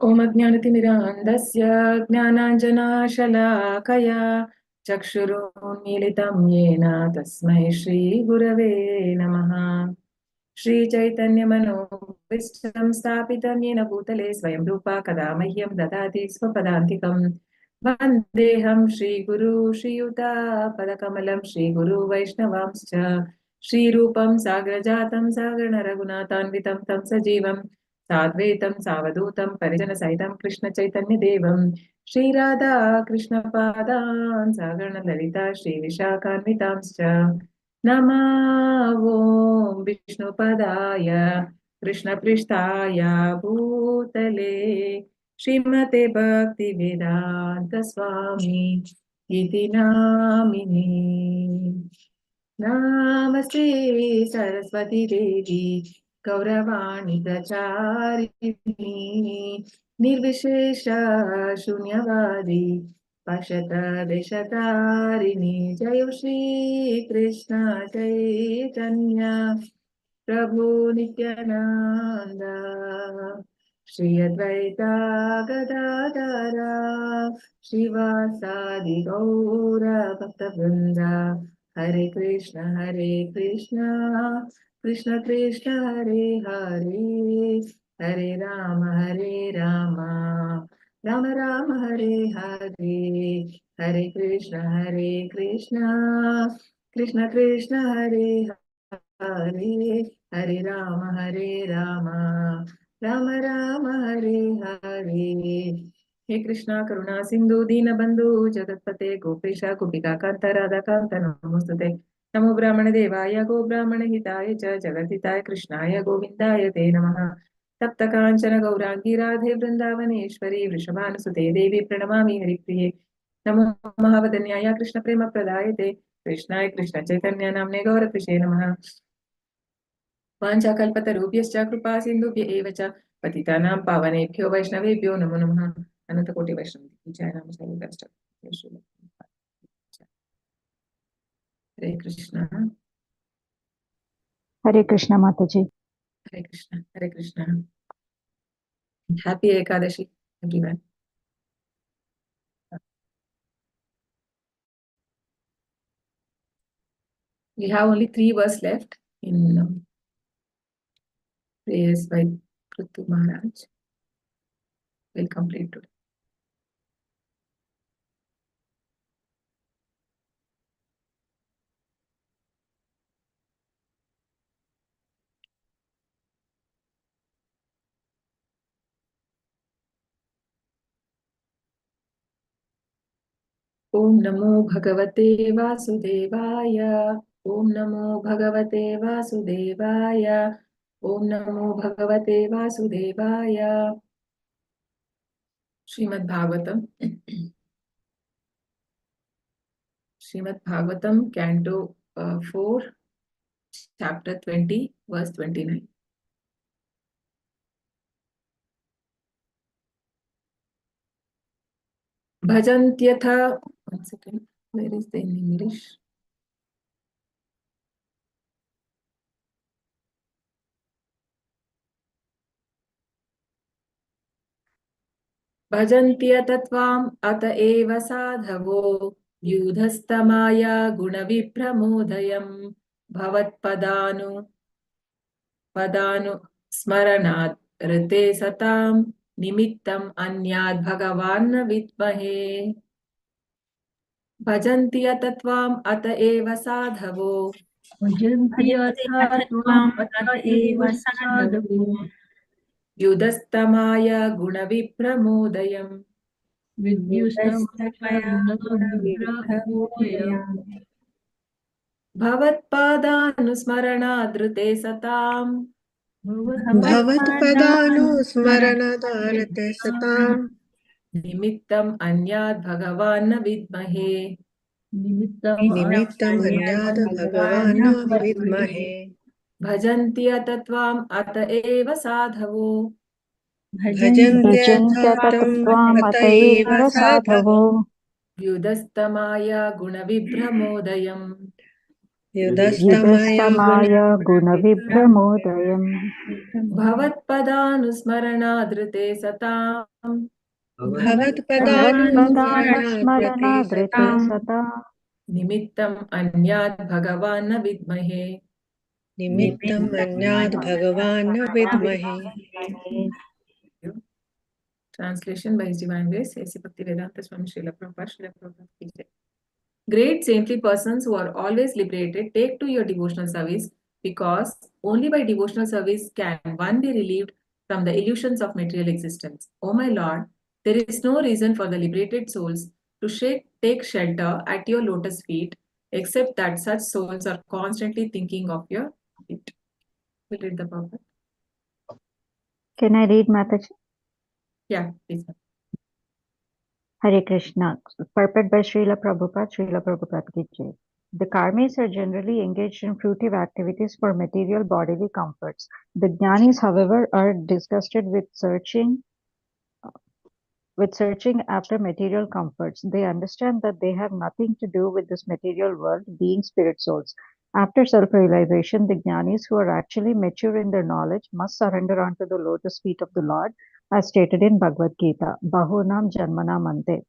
ओम अज्ञानतिमिरान्धस्य ज्ञानाञ्जनाशलाकया चक्षुरुन्मीलितं येन तस्मै श्रीगुरवे नमः। श्रीचैतन्यमनोभीष्टं स्थापितं येन भूतले स्वयं रूपा कदा मह्यं ददाति स्वपदान्तिकं। वन्देऽहं श्रीगुरु श्रीयुतापदकमलं श्रीगुरु वैष्णवांश्च श्रीरूपं साग्रजातं सागररघुनाथान्वितं तं सजीवं साद्वैतं सावधूतं परिजनसहितं कृष्णचैतन्यदेवं श्रीराधा कृष्णपादान् सागरललिता श्रीविशाखान्वितांश्च नमो विष्णुपदाय कृष्णपृष्ठाय भूतले श्रीमते भक्तिवेदान्त स्वामी इति नामिने। नमस्ते सरस्वती देवी गौरवाणी प्रचारिणी निर्विशेष शून्यवादी पश्यत देशतारिणी। जय श्री कृष्ण चैतन्य प्रभु नित्यानंद श्री अद्वैता गदाधर श्रीवासादि गौर भक्तवृंद। हरे कृष्ण कृष्ण कृष्ण हरे हरे हरे राम राम राम हरे हरे हरे कृष्ण कृष्ण कृष्ण हरे हरे हरे राम राम राम हरे हरे। हे कृष्णा करुणा सिंधु दीनबंधु जगत्पते गोपेश गोपिका कांत राधा कांत नमोस्तुते। नमो ब्राह्मण देवाय गो ब्राह्मण हिताय च जगद्हिताय कृष्णाय गोविंदाय ते नमः। तप्त कांचन गौरांगी राधे वृंदावनेश्वरी वृषभानुसुते देवी प्रणमामि हरिप्रिये। नमो महावदन्याय कृष्ण प्रेम प्रदायते कृष्णाय कृष्ण चैतन्य नाम्ने गौरकृषे नमः। वाञ्छाकल्पतरुभ्यश्च कृपा सिन्धुभ्य एव च पतितानां पावनेभ्यो वैष्णवेभ्यो नमो नमः। अनंत कोटि वैष्णव की जय। नाम हरे कृष्ण माताजी। Hare Krishna. Happy Ekadashi everyone. We have only 3 verses left in prayers by Prthu Maharaj. We'll complete today. ओम नमो भगवते वासुदेवाय। ओम नमो भगवते वासुदेवाय। ओम नमो भगवते वासुदेवाय। Shrimad Bhagavatam canto 4 chapter 20 verse 29. Bhajantyatha, one second, where is the in English? भजन्त्यतत्त्वाम् अत एव साधवो युधस्तमाया गुणविभ्रमोदयम् पदानु स्मरणात् रते सताम् निमित्तम् अन्यात् भगवान् न विद्महे। भजन्त्यतत्त्वाम् अत एव साधवो युधस्तमाय गुणविभ्रमोदयम् भवत्पादानुस्मरणादृते सताम् भवत्पदानुस्मरणदारते सताम् निमित्तम् अन्यात् भगवान् न विद्महे। निमित्तम् अन्यात् भगवान् न विद्महे। भजन्त्यतत्त्वाम् अत एव साधवो भजन्त्यतत्त्वाम् अत एव साधवो युधस्तमाय गुणविभ्रमोदयम् Yudhastamaya Yudhastamaya Gunavibramodayam भवत्पदानुस्मरणादृते सताम् Bhavatpadanusmaranadrite Bhavatpadanusmaranadrita Sata निमित्तम् अन्यात् भगवान् न विद्महे Nimittam Anyad Bhagavan na Vidmahe. Translation by His Divine Grace, A.C. Bhaktivedanta Swami Srila Prabhupada, Srila Prabhupada ki jai. Great saintly persons who are always liberated, take to your devotional service, because only by devotional service can one be relieved from the illusions of material existence. O my Lord, there is no reason for the liberated souls to take shelter at your lotus feet, except that such souls are constantly thinking of your feet. We'll read the Prabhupada. Can I read, Mataji? Yeah, please. Hare Krishna. Purport by Srila Prabhupada ki jai. The karmis are generally engaged in fruitive activities for material bodily comforts. The jnanis, however, are disgusted with searching after material comforts. They understand that they have nothing to do with this material world, being spirit souls. After self-realization, the jnanis who are actually mature in their knowledge must surrender unto the lotus feet of the Lord, as stated in Bhagavad Gita, Bahunam Janmanam Ante.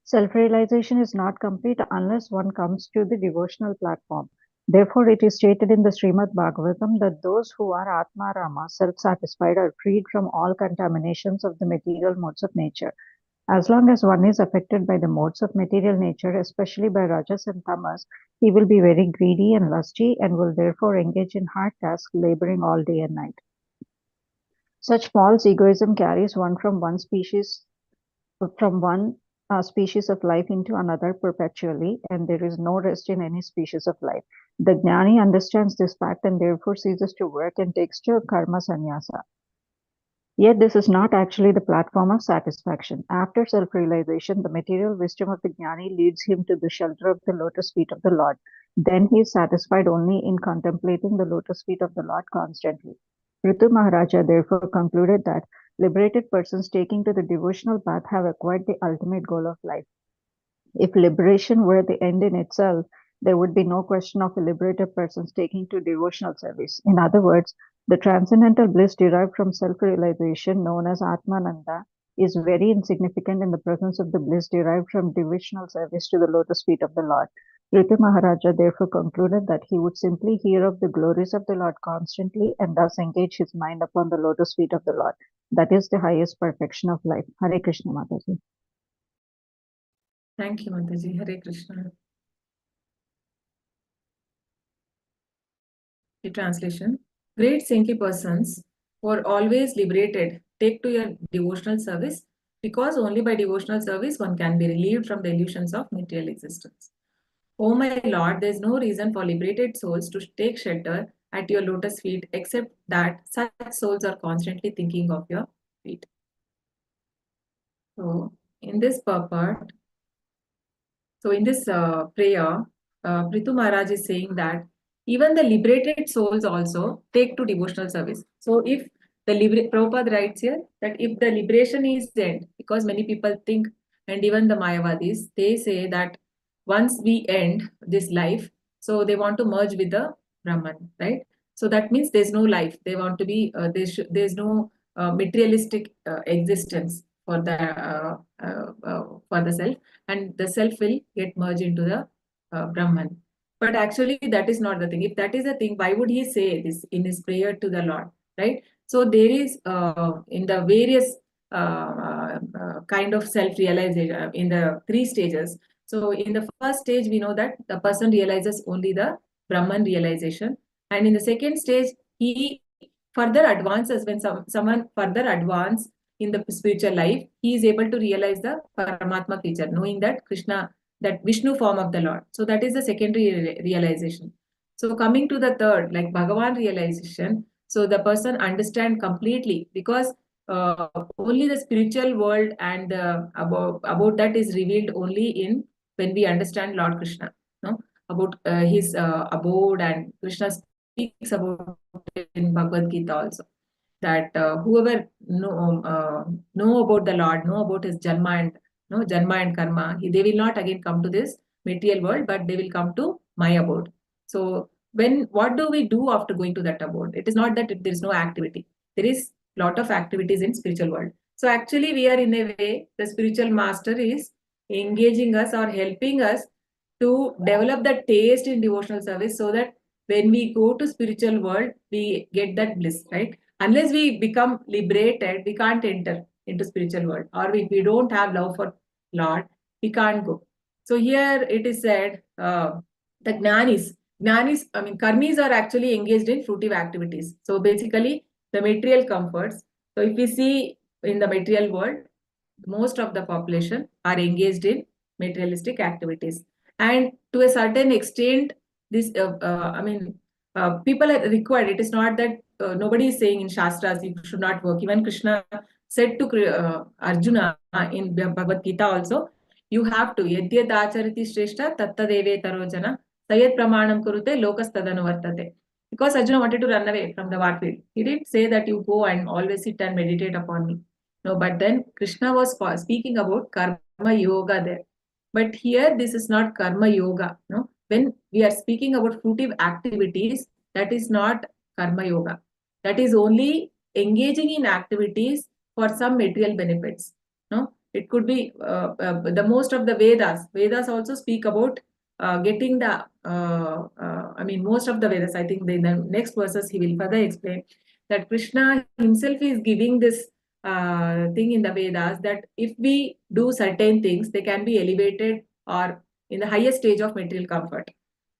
Self-realization is not complete unless one comes to the devotional platform. Therefore, it is stated in the Srimad Bhagavatam that those who are Atma Rama, self-satisfied, are freed from all contaminations of the material modes of nature. As long as one is affected by the modes of material nature, especially by Rajas and Tamas, he will be very greedy and lusty and will therefore engage in hard tasks, laboring all day and night. Such false egoism carries one from one species of life into another perpetually, and there is no rest in any species of life. The jnani understands this fact and therefore ceases to work and takes to karma sannyasa. Yet this is not actually the platform of satisfaction. After self-realization, the material wisdom of the jnani leads him to the shelter of the lotus feet of the Lord. Then he is satisfied only in contemplating the lotus feet of the Lord constantly. Prthu Maharaja therefore concluded that liberated persons taking to the devotional path have acquired the ultimate goal of life. If liberation were the end in itself, there would be no question of a liberated persons taking to devotional service. In other words, the transcendental bliss derived from self-realization, known as Atmananda, is very insignificant in the presence of the bliss derived from devotional service to the lotus feet of the Lord. Prthu Maharaja therefore concluded that he would simply hear of the glories of the Lord constantly and thus engage his mind upon the lotus feet of the Lord. That is the highest perfection of life. Hare Krishna, Mataji. Thank you, Mataji. Hare Krishna. The translation. Great saintly persons who are always liberated take to your devotional service, because only by devotional service one can be relieved from the illusions of material existence. O my Lord, there is no reason for liberated souls to take shelter at your lotus feet, except that such souls are constantly thinking of your feet. So, in this purport, in this prayer, Prthu Maharaj is saying that even the liberated souls also take to devotional service. So if the Prabhupada writes here that if the liberation is end, because many people think, and even the Mayavadis, they say that once we end this life, so they want to merge with the Brahman, right? So that means there's no life. They want to be, there's no materialistic existence for the self, and the self will get merged into the Brahman. But actually, that is not the thing. If that is the thing, why would he say this in his prayer to the Lord, right? So there is in the various kind of self-realization in the three stages. So in the first stage, we know that the person realizes only the Brahman realization, and in the second stage, he further advances when someone further advance in the spiritual life, he is able to realize the Paramatma feature, knowing that Krishna, that Vishnu form of the Lord. So that is the secondary realization. So coming to the third, like Bhagavan realization, so the person understand completely, because only the spiritual world and about that is revealed only in when we understand Lord Krishna, no? About his abode, and Krishna speaks about it in Bhagavad Gita also, that whoever know about the Lord, know about his Janma and Karma, they will not again come to this material world, but they will come to my abode. So what do we do after going to that abode? It is not that there is no activity. There is lot of activities in spiritual world. So actually we are in a way, the spiritual master is engaging us or helping us to develop the taste in devotional service, so that when we go to spiritual world, we get that bliss, right? Unless we become liberated, we can't enter into spiritual world. Or if we don't have love for Lord, we can't go. So here it is said, the Jnanis, karmis are actually engaged in fruitive activities. So basically, the material comforts. So if we see in the material world, most of the population are engaged in materialistic activities. And to a certain extent, this, people are required. It is not that nobody is saying in Shastras you should not work. Even Krishna said to Arjuna in Bhagavad Gita also, you have to. Yadyad achariti shrestha tattadeve tarojana sayat pramanam kurute lokas tadanu vartate. Because Arjuna wanted to run away from the war field. He didn't say that you go and always sit and meditate upon me. No, but then Krishna was speaking about karma yoga there. But here, this is not karma yoga. No, when we are speaking about fruitive activities, that is not karma yoga. That is only engaging in activities for some material benefits. No, it could be the most of the Vedas. Vedas also speak about getting the. Most of the Vedas. I think in the next verses he will further explain that Krishna himself is giving this thing in the Vedas, that if we do certain things, they can be elevated or in the highest stage of material comfort.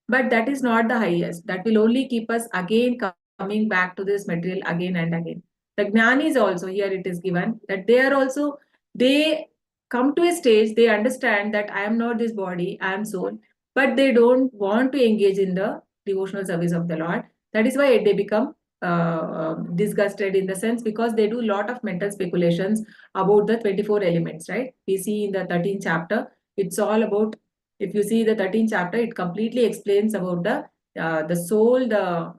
But that is not the highest. That will only keep us again coming back to this material again and again. The Jnanis also, here it is given that they come to a stage, they understand that I am not this body, I am soul, but they don't want to engage in the devotional service of the Lord. That is why they become disgusted, in the sense, because they do a lot of mental speculations about the 24 elements, right? We see in the 13th chapter, it's all about, if you see the 13th chapter, it completely explains about the soul, the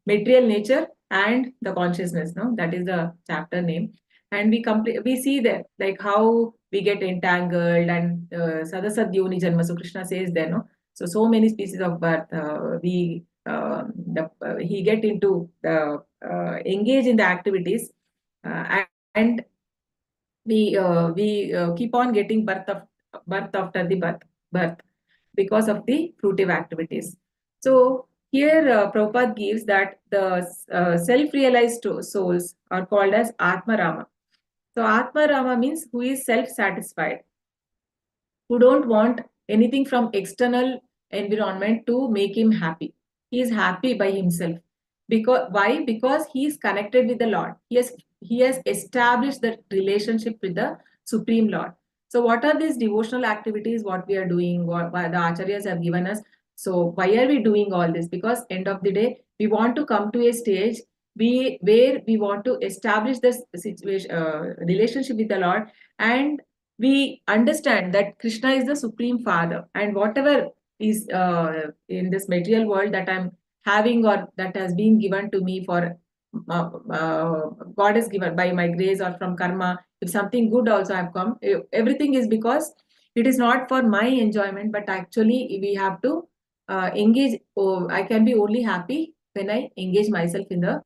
material nature, and the consciousness. No, that is the chapter name. And we see there like how we get entangled, and Sadasad Yoni Janma. So Krishna says there, no. So many species of birth he get into the engage in the activities, and we keep on getting birth after the birth because of the fruitive activities. So here Prabhupada gives that the self-realized souls are called as Atma Rama. So Atma Rama means who is self-satisfied, who don't want anything from external environment to make him happy. He is happy by himself. Why? Because he is connected with the Lord. He has established the relationship with the Supreme Lord. So what are these devotional activities, what we are doing, what the acharyas have given us? So why are we doing all this? Because end of the day, we want to come to a stage where we want to establish this situation, relationship with the Lord, and we understand that Krishna is the Supreme Father, and whatever is in this material world that I'm having, or that has been given to me for God has given by my grace or from karma, if something good also have come, everything is because it is not for my enjoyment, but actually we have to engage. I can be only happy when I engage myself in the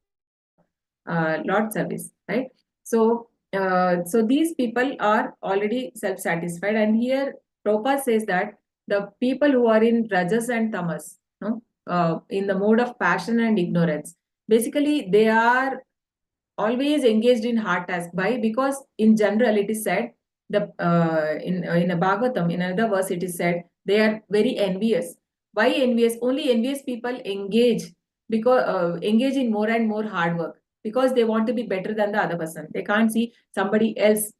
Lord service, right? So these people are already self-satisfied, and here Prabhupada says that the people who are in rajas and tamas, no, in the mode of passion and ignorance, basically they are always engaged in hard task. Why? Because in general it is said, in a Bhagavatam, in another verse it is said, they are very envious. Why envious? Only envious people engage engage in more and more hard work, because they want to be better than the other person. They can't see somebody else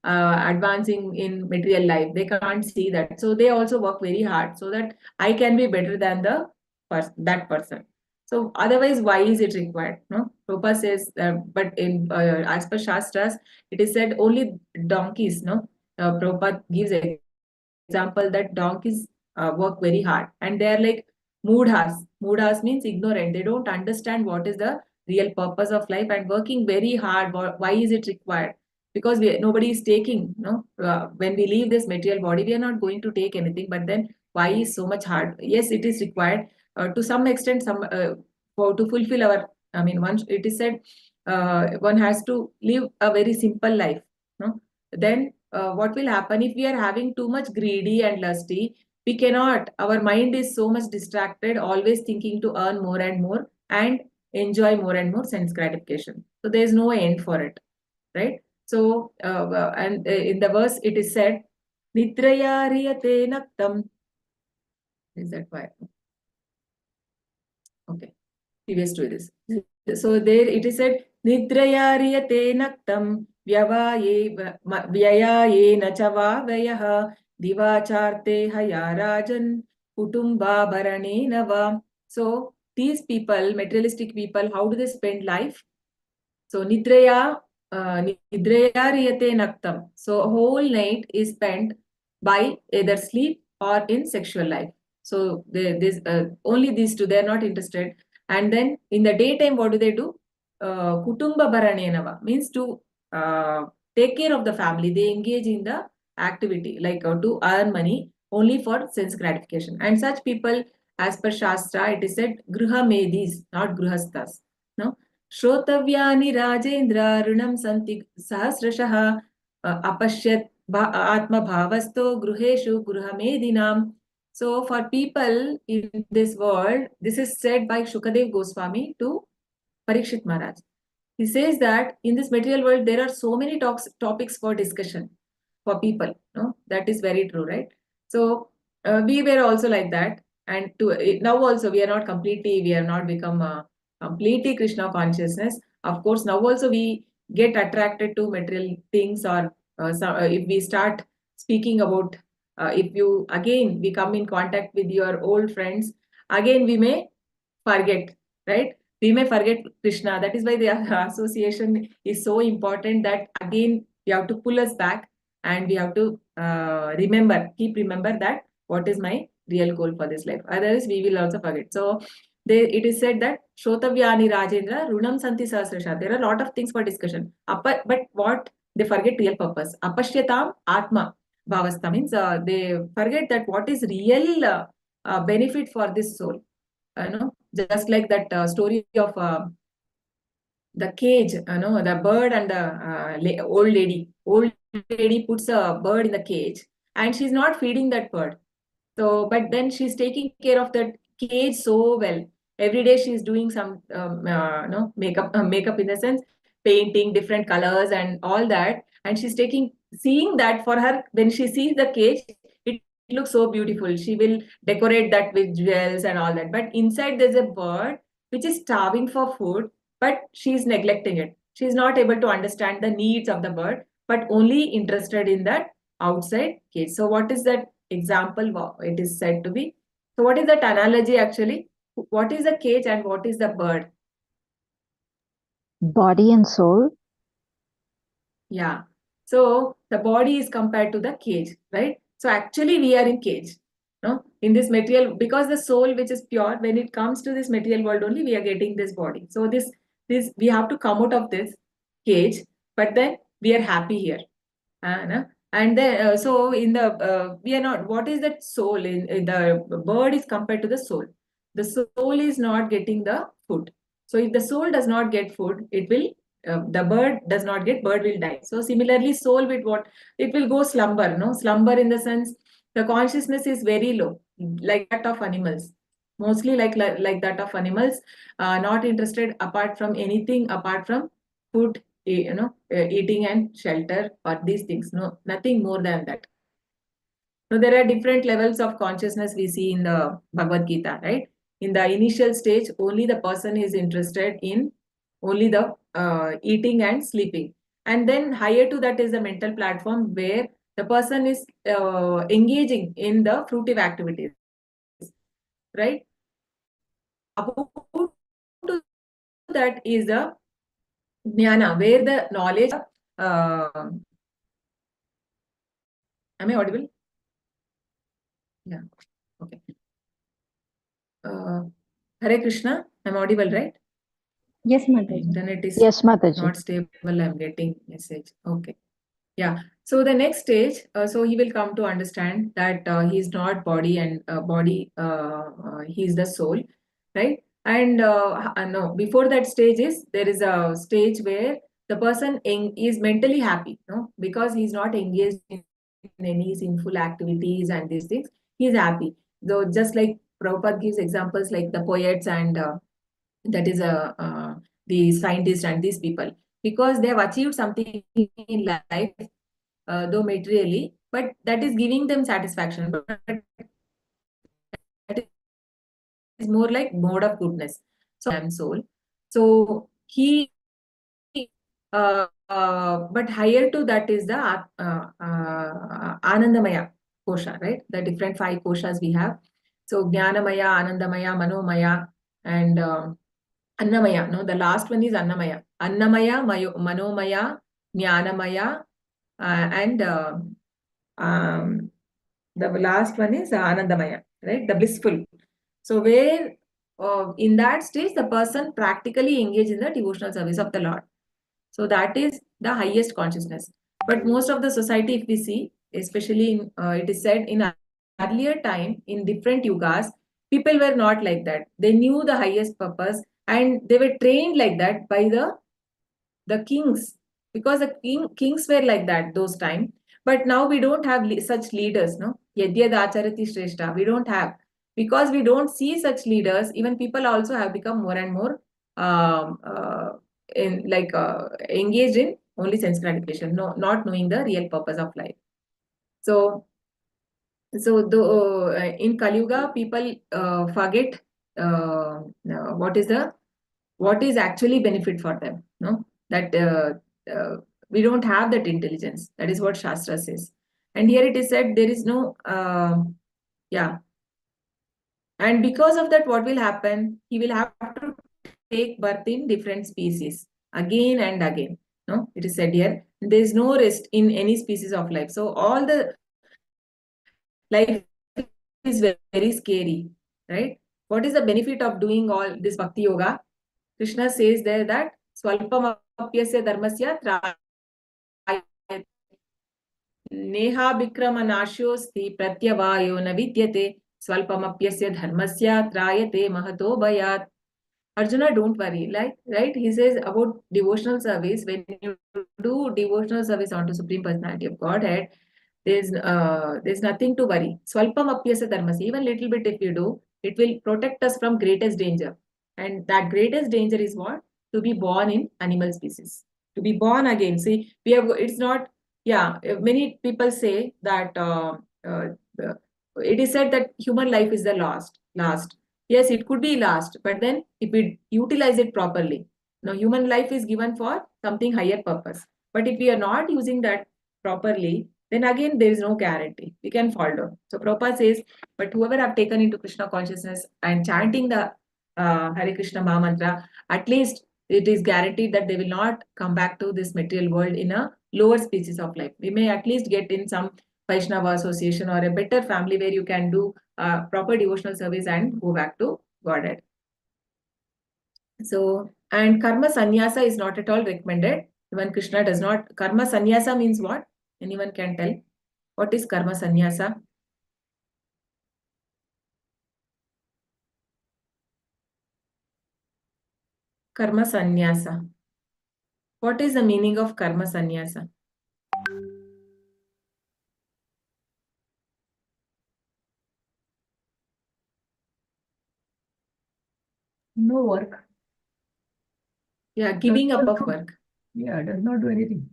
advancing in material life. They can't see that, so they also work very hard so that I can be better than that person. So otherwise, why is it required? No, Prabhupada says, but in as per Shastras, it is said only donkeys. No, Prabhupada gives an example that donkeys work very hard, and they are like moodhas. Moodhas means ignorant. They don't understand what is the real purpose of life, and working very hard. Why is it required? Because nobody is taking. No, when we leave this material body, we are not going to take anything. But then why is so much hard? Yes, it is required to some extent, to fulfill our, I mean, once it is said, one has to live a very simple life, no? Then what will happen if we are having too much greedy and lusty? We cannot, our mind is so much distracted, always thinking to earn more and more and enjoy more and more sense gratification. So there is no end for it, right? So and in the verse it is said, Nidraya riyate naktam. Is that why? Okay, previous to this. So there it is said, Nidraya riyate naktam vyayaye nachava vayaha divacharte haya rajan kutumba bharane nava. So these people, materialistic people, how do they spend life? So Nidraya riyate naktam. So a whole night is spent by either sleep or in sexual life. So only these two, they are not interested. And then in the daytime, what do? Kutumba Bharanenava means to take care of the family. They engage in the activity like to earn money only for sense gratification. And such people, as per Shastra, it is said Gruha Medis, not Gruhastas. No? श्रोतव्यानि Rajendra ऋणं सन्ति सहस्रशः अपश्यत् आत्मभावस्तो गृहेषु गृहमेदिनाम्. So for people in this world, this is said by Shukadev Goswami to Parikshit Maharaj. He says that in this material world, there are so many topics for discussion for people. No, that is very true, right? So we were also like that, and now also we are not completely, we are not become completely Krishna consciousness. Of course, now also we get attracted to material things, or if we start speaking about, if you again we come in contact with your old friends, again we may forget, right? We may forget Krishna. That is why the association is so important, that again we have to pull us back, and we have to remember that what is my real goal for this life. Otherwise, we will also forget. So it is said that Shrotavyani Rajendra Runam Santi Sahasrasha. There are a lot of things for discussion. But what they forget real purpose. Apashyatam Atma Bhavastha means they forget that what is real benefit for this soul. Just like that story of the cage, the bird and the old lady. Old lady puts a bird in the cage, and she's not feeding that bird. So, but then she's taking care of that cage so well. Every day she's doing some makeup in the sense, painting different colors and all that. And she's seeing that for her, when she sees the cage, it looks so beautiful. She will decorate that with jewels and all that. But inside there's a bird which is starving for food, but she's neglecting it. She's not able to understand the needs of the bird, but only interested in that outside cage. So what is that example it is said to be? So what is that analogy actually? What is the cage and what is the bird? Body and soul. Yeah. So the body is compared to the cage, right? So actually we are in cage, no? In this material, because the soul, which is pure, when it comes to this material world only, we are getting this body. So this we have to come out of this cage, but then we are happy here. And then so in the we are not, what is that soul? In the bird is compared to the soul. The soul is not getting the food. So if the soul does not get food, it will the bird does not get, bird will die. So similarly, soul with what? It will go slumber, no? Slumber in the sense the consciousness is very low, like that of animals. Mostly like that of animals, not interested apart from anything apart from food, eating and shelter, or these things. No, nothing more than that. So there are different levels of consciousness we see in the Bhagavad Gita, right? In the initial stage, only the person is interested in only the eating and sleeping. And then higher to that is the mental platform, where the person is engaging in the fruitive activities, right? Above to that is the jnana, where the knowledge, am I audible? Yeah. Okay. Hare Krishna, I'm audible, right? Yes, Mataji. Internet is Yes, Mataji. not stable. I'm getting message. Okay. Yeah. So the next stage, so he will come to understand that he is not body and body, he is the soul, right? And no, before that stage is there is a stage where the person is mentally happy, no, because he's not engaged in any sinful activities and these things. He's happy. So just like Prabhupada gives examples like the poets and that is the scientists and these people, because they have achieved something in life, though materially, but that is giving them satisfaction. But that is more like mode of goodness. So I am soul. So he, but higher to that is the Anandamaya kosha, right? The different 5 koshas we have. So Jnanamaya, Anandamaya, Manomaya, and Annamaya. No, the last one is Annamaya. Annamaya, Manomaya, Jnanamaya, and the last one is Anandamaya, right? The blissful. So where in that stage, the person practically engage in the devotional service of the Lord. So that is the highest consciousness. But most of the society, if we see, especially in, it is said in earlier time, in different yugas, people were not like that. They knew the highest purpose and they were trained like that by the kings, because the kings were like that those time. But now we don't have such leaders, no? Yadyad acharati shrestha. We don't have, because we don't see such leaders. Even people also have become more and more um, uh, in like engaged in only sense gratification, no, not knowing the real purpose of life. So in Kali Yuga, people forget what is actually benefit for them, no, that we don't have that intelligence. That is what Shastra says. And here it is said there is no yeah, and because of that, what will happen? He will have to take birth in different species again and again, no, it is said here there is no rest in any species of life. So all the life is very scary, right? What is the benefit of doing all this bhakti yoga? Krishna says there that swalpamapyasya dharmasya Neha Vikram नाश्योस्ति प्रत्यवायो न विद्यते स्वल्पमप्यस्य धर्मस्य त्रायते महतो भयात्. Arjuna, don't worry. Like, right? He says about devotional service. When you do devotional service onto Supreme Personality of Godhead, there's nothing to worry. Swalpam apyasa dharmasi. Even little bit if you do, it will protect us from greatest danger. And that greatest danger is what? To be born in animal species. To be born again. See, we have. It's not. Yeah. Many people say that uh, it is said that human life is the last. Yes, it could be last, but then if we utilize it properly. Now, human life is given for something higher purpose. But if we are not using that properly, then again there is no guarantee. We can fall down. So Prabhupada says, but whoever have taken into Krishna consciousness and chanting the Hare Krishna Maha Mantra, at least it is guaranteed that they will not come back to this material world in a lower species of life. We may at least get in some Vaishnava association or a better family where you can do proper devotional service and go back to Godhead. So, and karma sannyasa is not at all recommended. Even Krishna does not. Karma sannyasa means what? Anyone can tell? What is karma sannyasa? Karma sannyasa. What is the meaning of karma sannyasa? No work. Yeah, giving up of work. Yeah, does not do anything.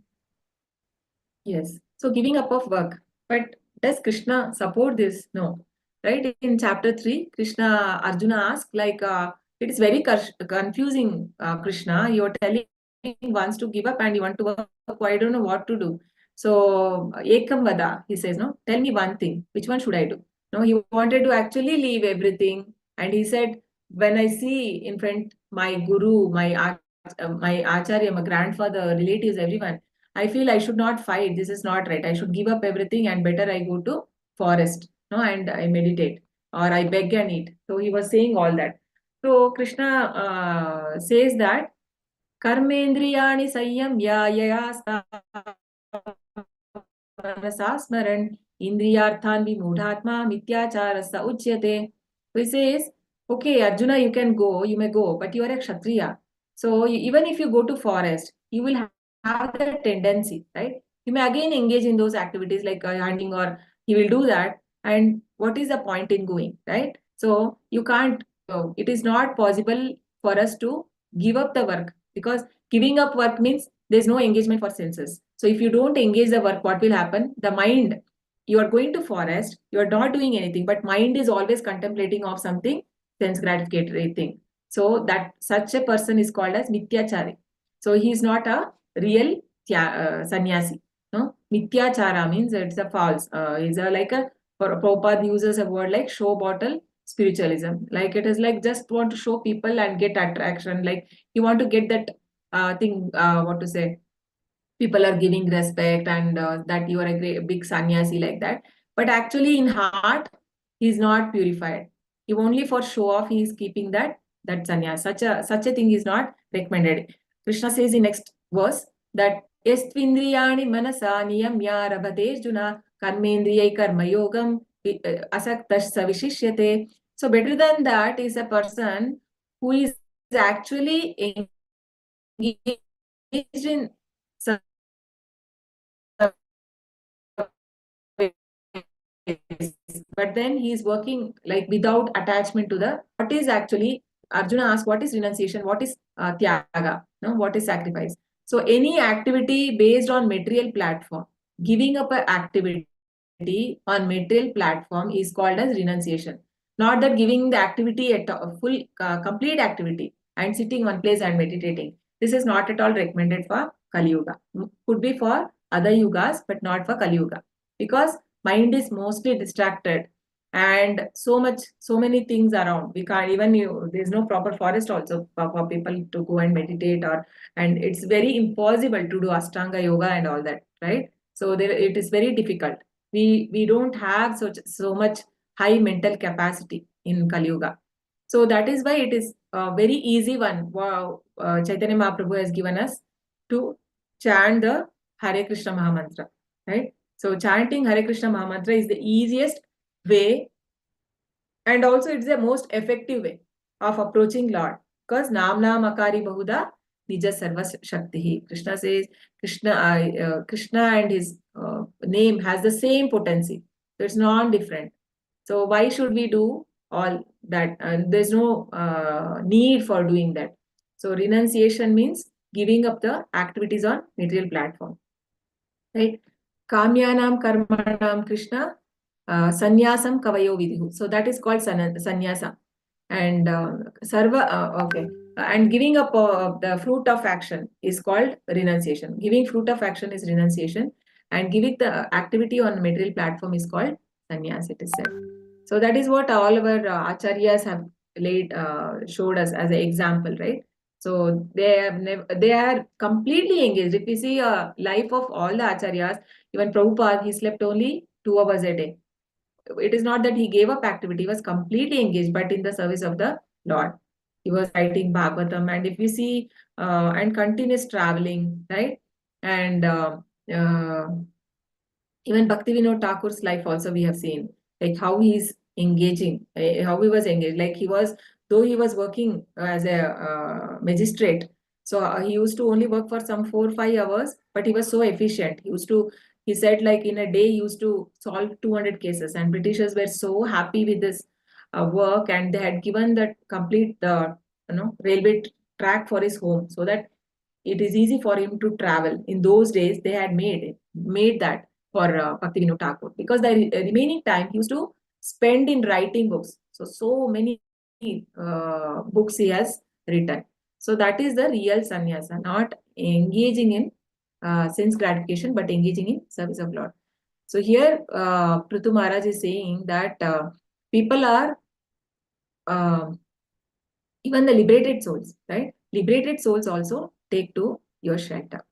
Yes. So giving up of work. But does Krishna support this? No. Right? In chapter 3, Krishna, Arjuna asked, like, it is very confusing, Krishna. You're telling wants to give up and you want to work. I don't know what to do. So, Ekam Vada, he says, no, tell me one thing. Which one should I do? No, he wanted to actually leave everything. And he said, when I see in front my guru, my acharya, my grandfather, relatives, everyone, I feel I should not fight. This is not right. I should give up everything and better I go to forest, no, and I meditate or I beg and eat. So he was saying all that. So Krishna says that karmendriyani sayyamya yaya manasa smaran indriyarthan vimudhatma mityacharasa uchyate. So he says, okay, Arjuna, you can go, you may go, but you are a Kshatriya. So even if you go to forest, you will have the tendency, right? You may again engage in those activities like hunting, or he will do that. And what is the point in going, right? So you can't, it is not possible for us to give up the work, because giving up work means there's no engagement for senses. So if you don't engage the work, what will happen? The mind, you are going to forest, you are not doing anything, but mind is always contemplating of something sense gratificatory thing. So that such a person is called as Mityachari. So he is not a real sannyasi. No, Mityachara means it's a false. Is a like a Prabhupada uses a word like show bottle spiritualism. Like it is like just want to show people and get attraction. Like you want to get that thing. What to say? People are giving respect, and that you are a great, big sannyasi like that. But actually, in heart, he is not purified. He only for show off, he is keeping that sannyas. Such a thing is not recommended. Krishna says in next verse that Estvindriyani manasa niyamya rabhadejuna karmendriyai karma yogam asaktash savishishyate. So better than that is a person who is actually engaged in but then he is working like without attachment to the what is actually. Arjuna asked, what is renunciation, what is tyaga, no, what is sacrifice? So any activity based on material platform, giving up an activity on material platform is called as renunciation. Not that giving the activity at a full complete activity and sitting one place and meditating. This is not at all recommended for Kali Yuga. Could be for other yugas, but not for Kali Yuga, because mind is mostly distracted and so many things around. We can't even, there's no proper forest also for people to go and meditate, or and it's very impossible to do Ashtanga yoga and all that, right? So there, it is very difficult. We don't have so much high mental capacity in Kali Yuga. So that is why it is a very easy one. Wow, Chaitanya Mahaprabhu has given us to chant the Hare Krishna Mahamantra, right? So chanting Hare Krishna Mahamantra is the easiest way, and also it's the most effective way of approaching Lord, because Nam Akari Bahuda Nija Sarva Shakti. Krishna says Krishna and his name has the same potency. So it's non-different. So why should we do all that? And there's no need for doing that. So renunciation means giving up the activities on material platform, right? Kamyanam karmanam Krishna sannyasam kavayo vidhu. So that is called sannyasa. And okay. And giving up the fruit of action is called renunciation. Giving fruit of action is renunciation, and giving the activity on material platform is called sannyas, it is said. So that is what all our acharyas have showed us as an example, right? So they are completely engaged. If we see a life of all the acharyas, even Prabhupada, he slept only 2 hours a day. It is not that he gave up activity, he was completely engaged, but in the service of the Lord. He was writing Bhagavatam, and if you see, and continuous traveling, right? And even Bhaktivinoda Thakur's life also we have seen, like how he's engaging, how he was engaged. Like he was, though he was working as a magistrate, so he used to only work for some 4 or 5 hours, but he was so efficient. He said like in a day he used to solve 200 cases, and Britishers were so happy with this work, and they had given that complete railway track for his home, so that it is easy for him to travel. In those days, they had made that for Bhaktivinoda Thakur, because the remaining time he used to spend in writing books. So many books he has written. So that is the real sannyasa, not engaging in sense gratification, but engaging in service of Lord. So here, Prthu Maharaj is saying that people are even the liberated souls, right? Liberated souls also take to your shelter.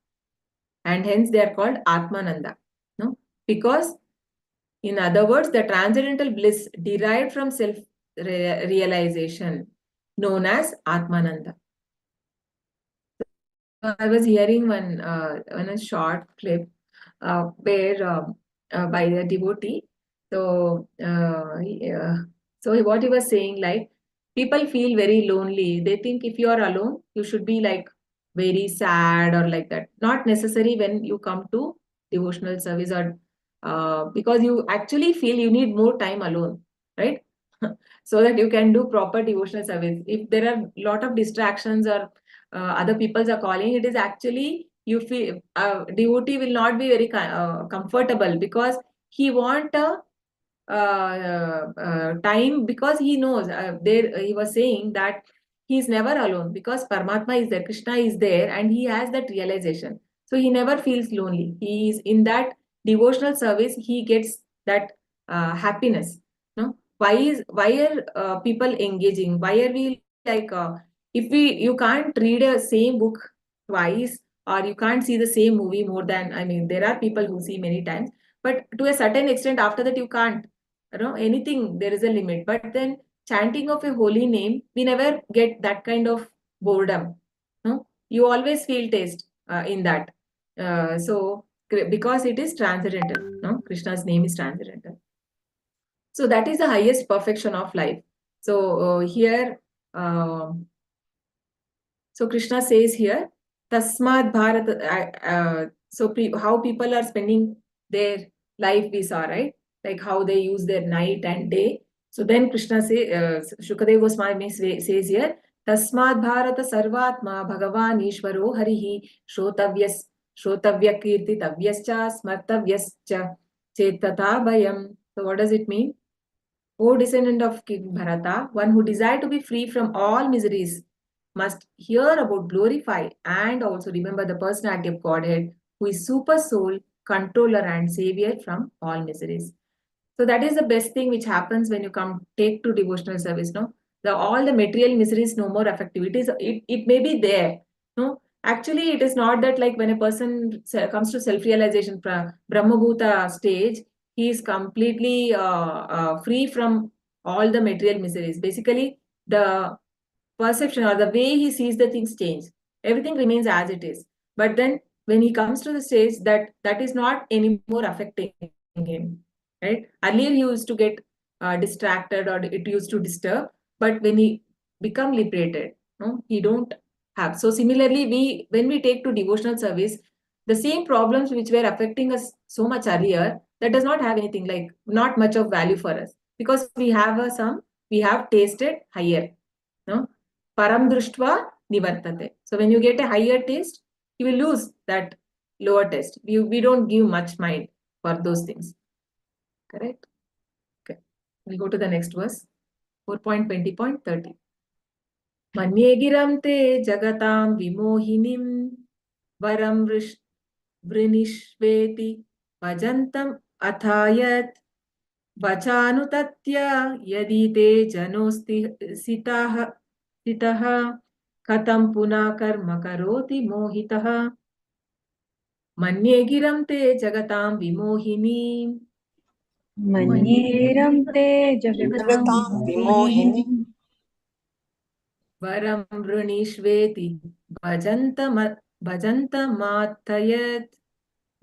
And hence they are called Atmananda. No? Because, in other words, the transcendental bliss derived from self-realization, known as Atmananda. I was hearing one a short clip. where by the devotee. So, so what he was saying, like, people feel very lonely. They think if you are alone, you should be like very sad or like that. Not necessary when you come to devotional service, or because you actually feel you need more time alone, right? So that you can do proper devotional service. If there are lot of distractions or other peoples are calling, it is actually you feel devotee will not be very comfortable, because he want a time, because he knows there he was saying that he is never alone, because Paramatma is there, Krishna is there, and he has that realization. So he never feels lonely. He is in that devotional service, he gets that happiness. No, why are people engaging? Why are we like if we you can't read a same book twice, or you can't see the same movie more than, I mean, there are people who see many times, but to a certain extent after that you can't, anything, there is a limit. But then chanting of a holy name, we never get that kind of boredom. No, you always feel taste in that. Because it is transcendental. No, Krishna's name is transcendental. So that is the highest perfection of life. So here, so Krishna says here, Tasmad Bharat. How people are spending their life, we saw, right? Like how they use their night and day. So then Krishna Shukadeva Goswami says here, Tasmad Bharata Sarvatma Bhagavan Ishvaro Harihi Shotavya Kirti Tavyascha Smartavyascha Chetata Bhayam. So what does it mean? O descendant of King Bharata, one who desire to be free from all miseries must hear about, glorify, and also remember the personality of Godhead, who is super soul, controller, and savior from all miseries. So that is the best thing which happens when you come take to devotional service. No, all the material miseries no more affective. It may be there. No, actually it is not that, like when a person comes to self realization, Brahmabhuta stage, he is completely free from all the material miseries. Basically, the perception or the way he sees the things change. Everything remains as it is. But then when he comes to the stage, that is not anymore affecting him. Right? Earlier he used to get distracted, or it used to disturb. But when he become liberated, no, he don't have. So similarly, when we take to devotional service, the same problems which were affecting us so much earlier, that does not have anything, like not much of value for us, because we have we have tasted higher. No, param drushtva nivartate. So when you get a higher taste, you will lose that lower taste. We don't give much mind for those things. Correct? Okay. We'll go to the next verse. 4.20.30. Manye giram te jagatam vimohinim varam vrinishveti vajantam athayat vachanutatya yadi te janosti sitah katam puna karma karoti mohitah. Manye giram te jagatam vimohinim Manyeram te jagatam Jagatam vimohinim vimohinim varam vrinishveti bhajantamatayat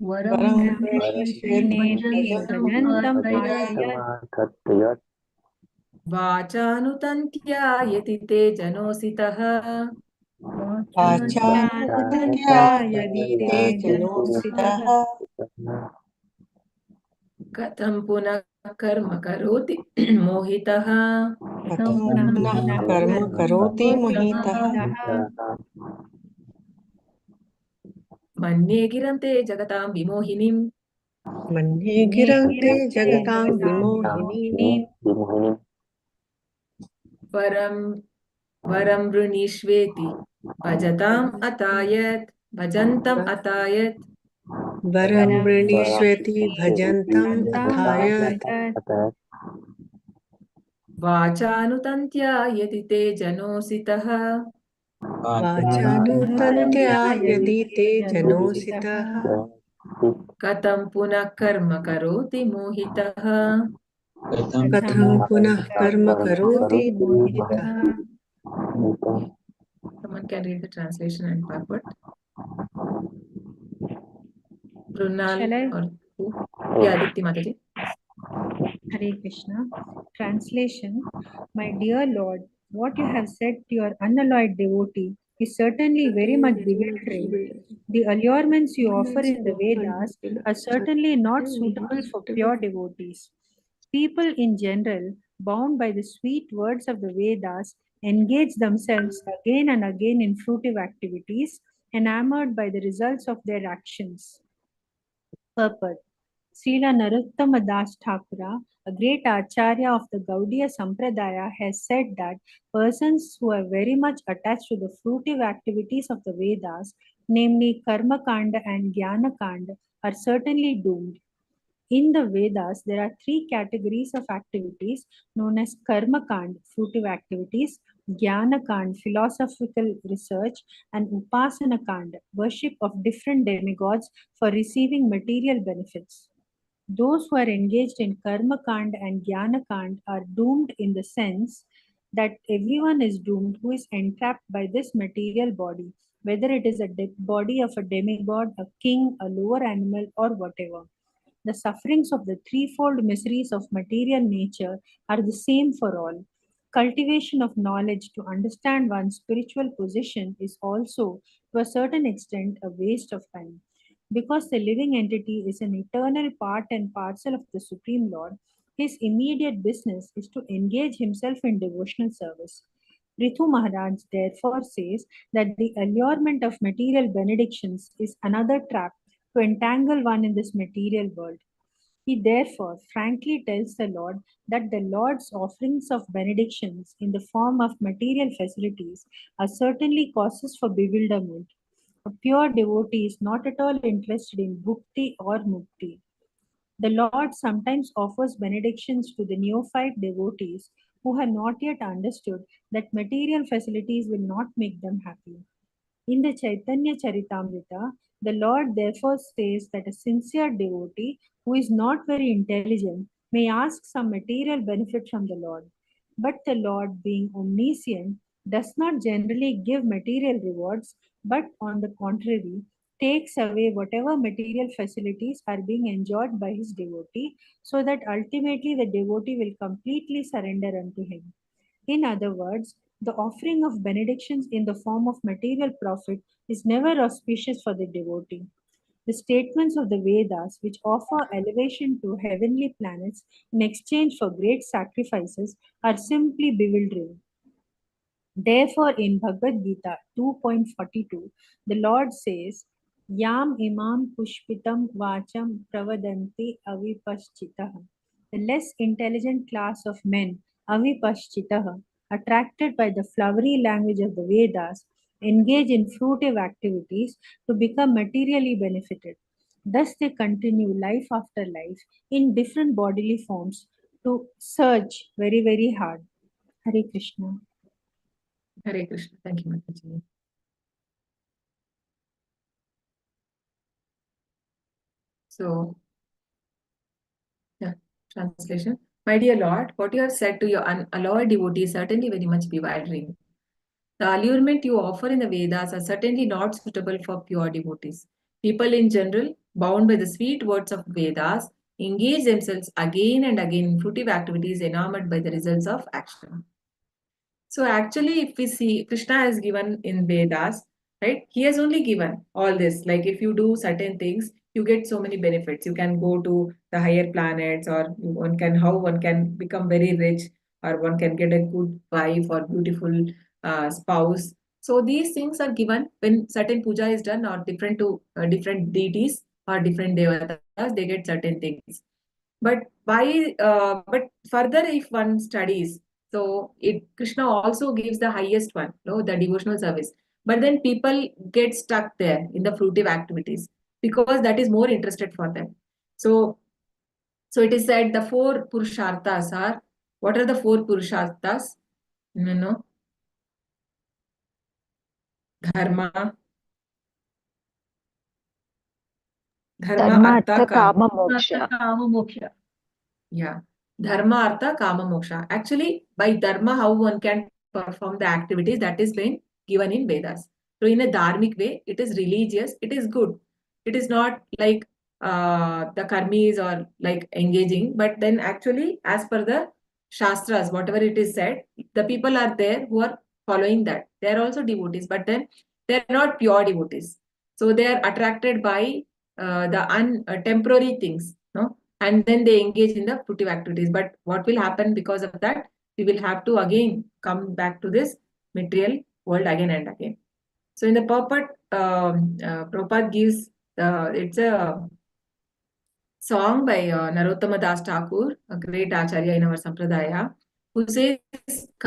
varam varam vrinishveti bhajantam bhajantam atayat Tatagat vachanutantya yati te janositah vachanutantya vachanutantya yadi yadi te te janositah janositah katam puna karma karoti mohitah. katam katam punah punah karma karoti mohitah. Manye giram te jagatam vimohinim Manye giram te jagatam vimohinim varam vrinishveti bhajantam atayat varam vrinishveti bhajantam athayat Atat vachanutantya yati te janositah vachanutantya yadi te janositah katam punah karma karoti mohitah. katham punah karma karoti mohitah. Someone can read the translation and purport. Brunal Shall I? or who? Yeah, Dipti Mataji. Hare Krishna. Translation. My dear Lord, what you have said to your unalloyed devotee is certainly very much bewildering. The allurements you offer in the Vedas are certainly not suitable for pure devotees. People in general, bound by the sweet words of the Vedas, engage themselves again and again in fruitive activities, enamored by the results of their actions. Purport. Srila Narottama Das Thakura, a great acharya of the Gaudiya Sampradaya, has said that persons who are very much attached to the fruitive activities of the Vedas, namely Karma Kanda and Jnana Kanda, are certainly doomed. In the Vedas, there are three categories of activities known as Karma Kand, fruitive activities, Jnana Kand, philosophical research, and Upasana Kand, worship of different demigods for receiving material benefits. Those who are engaged in Karma Kand and Jnana Kand are doomed in the sense that everyone is doomed who is entrapped by this material body, whether it is a body of a demigod, a king, a lower animal, or whatever. The sufferings of the threefold miseries of material nature are the same for all. Cultivation of knowledge to understand one's spiritual position is also, to a certain extent, a waste of time. Because the living entity is an eternal part and parcel of the Supreme Lord, his immediate business is to engage himself in devotional service. Prthu Maharaj therefore says that the allurement of material benedictions is another trap to entangle one in this material world. He therefore frankly tells the Lord that the Lord's offerings of benedictions in the form of material facilities are certainly causes for bewilderment. A pure devotee is not at all interested in bhukti or mukti. The Lord sometimes offers benedictions to the neophyte devotees who have not yet understood that material facilities will not make them happy. In the Chaitanya Charitamrita, the Lord therefore says that a sincere devotee who is not very intelligent may ask some material benefit from the Lord. But the Lord, being omniscient, does not generally give material rewards, but on the contrary, takes away whatever material facilities are being enjoyed by his devotee, so that ultimately the devotee will completely surrender unto him. In other words, the offering of benedictions in the form of material profit is never auspicious for the devotee. The statements of the Vedas, which offer elevation to heavenly planets in exchange for great sacrifices, are simply bewildering. Therefore, in Bhagavad Gita 2.42, the Lord says, Yam imam pushpitam vacham pravadanti avipaschitah. The less intelligent class of men, avipaschitah, attracted by the flowery language of the Vedas, engage in fruitive activities to become materially benefited. Thus, they continue life after life in different bodily forms to search very, very hard. Hare Krishna. Hare Krishna. Thank you, Mataji. So, yeah, translation. My dear Lord, what you have said to your unalloyed devotee is certainly very much bewildering. The allurement you offer in the Vedas are certainly not suitable for pure devotees. People in general, bound by the sweet words of Vedas, engage themselves again and again in fruitive activities enamored by the results of action. So actually, if we see, Krishna has given in Vedas, right? He has only given all this. Like if you do certain things, you get so many benefits. You can go to the higher planets, or one can become very rich, or one can get a good wife or beautiful spouse. So these things are given when certain puja is done, or different deities or different devatas, they get certain things. But further, if one studies, so it Krishna also gives the highest one, no, the devotional service. But then people get stuck there in the fruitive activities because that is more interested for them. So so it is said the four purusharthas are, what are the four purusharthas? No, dharma, dharma, Dharma, artha, Artha, kam. Kama, Moksha. Kama moksha. Yeah. Dharma, artha, kama, moksha. Actually, by dharma, how one can perform the activities, that is being given in Vedas. So in a dharmic way, it is religious, it is good. It is not like the karmis or like engaging, but then actually as per the shastras, whatever it is said, the people are there who are following that. They are also devotees, but then they are not pure devotees. So they are attracted by the temporary things, no? And then they engage in the fruitive activities. But what will happen because of that? We will have to again come back to this material world again and again. So in the purport, Prabhupada gives, it's a song by Narottama Das Thakur, a great acharya in our sampradaya, who says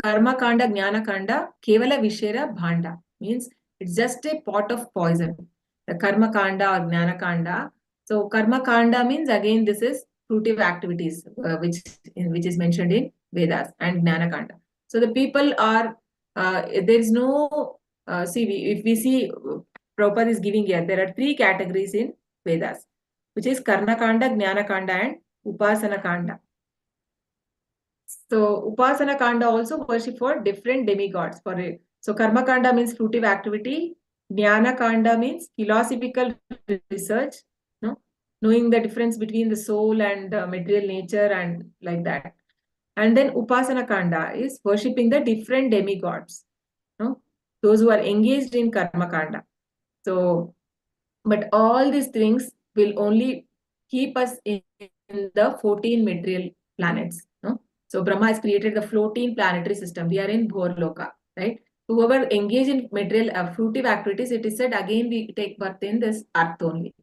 karma kanda jnana kanda kevala vishera bhanda, means it's just a pot of poison. The karma kanda or jnana kanda. So karma kanda means again this is fruitive activities, which is mentioned in Vedas, and jnana kanda. So the people are there is no if we see Prabhupada is giving here, there are 3 categories in Vedas, which is Karma Kanda, Jnana Kanda, and Upasana Kanda. So Upasana Kanda also worship for different demigods. So Karma Kanda means fruitive activity. Jnana Kanda means philosophical research, no? Knowing the difference between the soul and material nature and like that. And then Upasana Kanda is worshipping the different demigods, no? Those who are engaged in Karma Kanda. So, but all these things will only keep us in the 14 material planets, no? So Brahma has created the 14 planetary system. We are in Bhorloka, right? Whoever engage in material fruitive activities, it is said again we take birth in this earth only.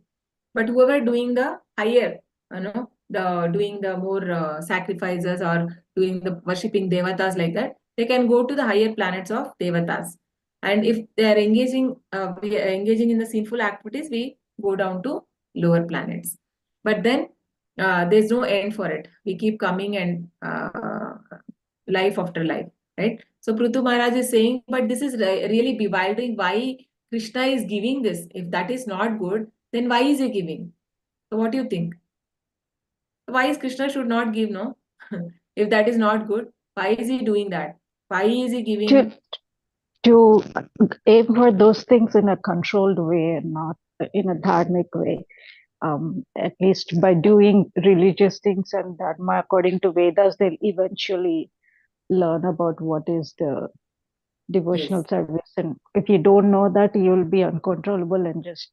But whoever doing the higher, doing the more sacrifices or doing the worshipping devatas like that, they can go to the higher planets of devatas. And if they are engaging in the sinful activities, we go down to lower planets. But then there's no end for it. We keep coming and life after life, right? So Prthu Maharaj is saying, but this is really bewildering. Why Krishna is giving this? If that is not good, then why is he giving? So what do you think? Why is Krishna should not give, no? If that is not good, why is he doing that? Why is he giving? To aim for those things in a controlled way and not in a dharmic way. At least by doing religious things and dharma according to Vedas, they'll eventually learn about what is the devotional service. And if you don't know that, you'll be uncontrollable and just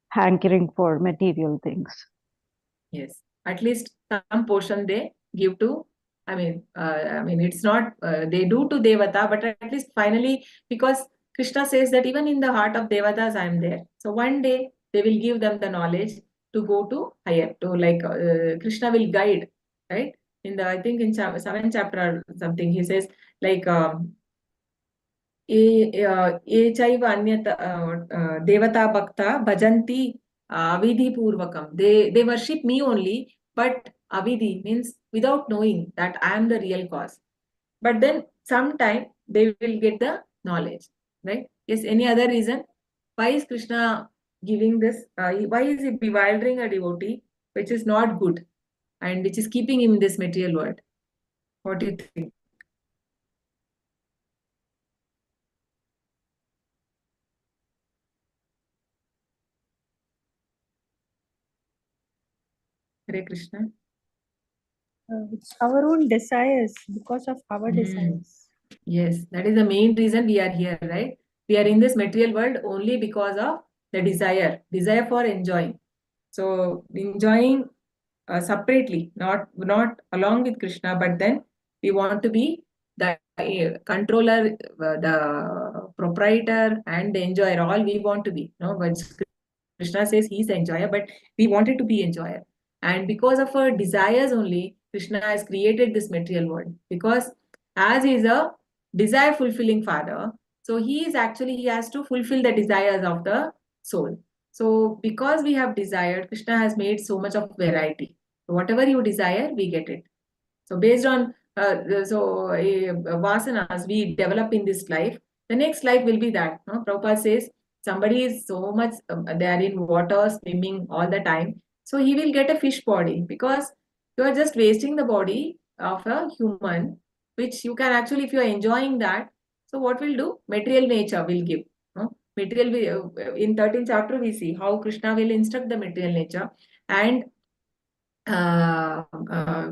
hankering for material things. Yes, at least some portion they give to. It's not they do to Devata, but at least finally, because Krishna says that even in the heart of Devatas, I am there. So one day they will give them the knowledge to go to higher, to like Krishna will guide, right? I think in 7th chapter or something, he says like ये चैव अन्यत देवता भक्ता भजन्ति avidhi purvakam. They worship me only, but avidhi means without knowing that I am the real cause. But then sometime they will get the knowledge, right? Yes. Any other reason? Why is Krishna giving this? Why is he bewildering a devotee, which is not good and which is keeping him in this material world? What do you think? Hare Krishna. It's our own desires, because of our desires. Yes, that is the main reason we are here, right? We are in this material world only because of the desire for enjoying. So enjoying separately, not along with Krishna, but then we want to be the controller, the proprietor, and the enjoyer. All we want to be. No, but Krishna says he's the enjoyer, but we wanted to be enjoyer. And because of our desires only, Krishna has created this material world. Because as he is a desire fulfilling father, so he has to fulfill the desires of the soul. So because we have desired, Krishna has made so much of variety. So whatever you desire, we get it. So based on vasanas we develop in this life, the next life will be that. No? Prabhupada says somebody is so much, they are in water, swimming all the time. So he will get a fish body because you are just wasting the body of a human, which you can actually, if you are enjoying that, so what will do? Material nature will give. No? In 13th chapter, we see how Krishna will instruct the material nature. and uh, uh,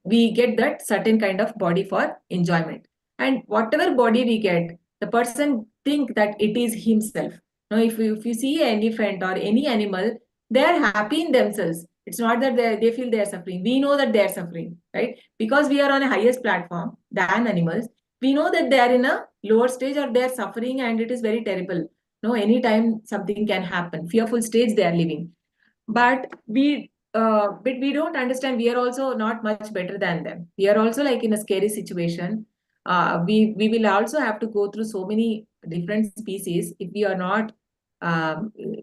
we get that certain kind of body for enjoyment. And whatever body we get, the person think that it is himself. Now, if you see an elephant or any animal, they are happy in themselves. It's not that they feel they are suffering. We know that they are suffering, right? Because we are on a highest platform than animals. We know that they are in a lower stage or they are suffering, and it is very terrible. No, anytime something can happen. Fearful stage they are living, but we don't understand we are also not much better than them. We are also like in a scary situation. We will also have to go through so many different species if we are not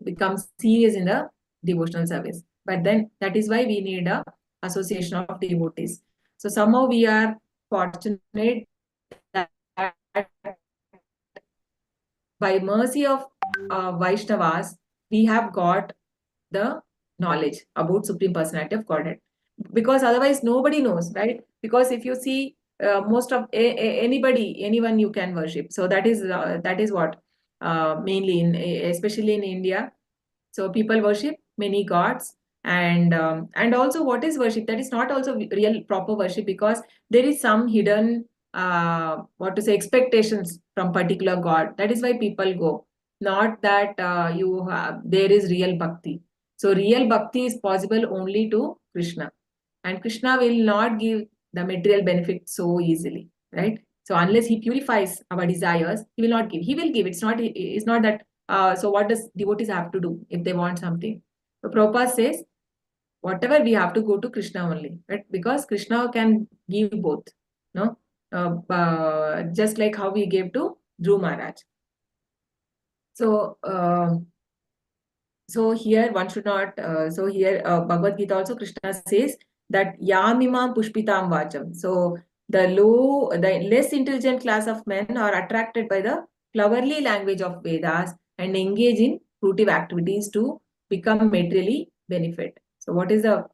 become serious in the devotional service. But then that is why we need a association of devotees. So somehow we are fortunate that by mercy of Vaishnavas, we have got the knowledge about Supreme Personality of Godhead. Because otherwise nobody knows, right? Because if you see most of anybody, anyone you can worship. So that is what mainly in especially in India. So people worship many gods, and also what is worship? That is not also real proper worship, because there is some hidden what to say expectations from particular god. That is why people go. Not that you have there is real bhakti. So real bhakti is possible only to Krishna, and Krishna will not give the material benefit so easily, right? So unless he purifies our desires, he will not give. He will give. It's not that so what does devotees have to do if they want something? So Prabhupada says, whatever we have to go to Krishna only, right? Because Krishna can give both, no? Just like how we gave to Dhruv Maharaj. So, so here one should not, so here Bhagavad Gita also Krishna says that Yamimam Pushpitam Vacham. So the less intelligent class of men are attracted by the flowery language of Vedas and engage in fruitive activities to become materially benefit. So what is the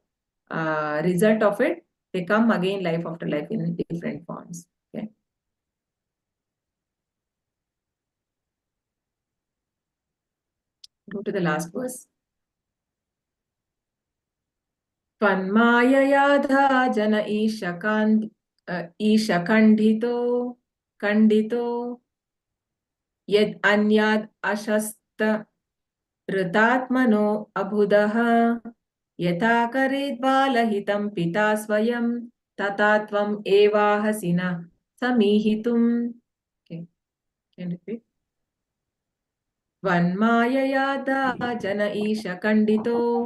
result of it? They come again life after life in different forms. Okay. Go to the last verse. Tvanmayayadha jana ishakandhito kandito yed anyad ashasta rtatmano abhudah yatha karid balahitam pita swayam tatatvam evahasina samihitum. Okay, can you repeat? Tvanmayayadha jana ishakandito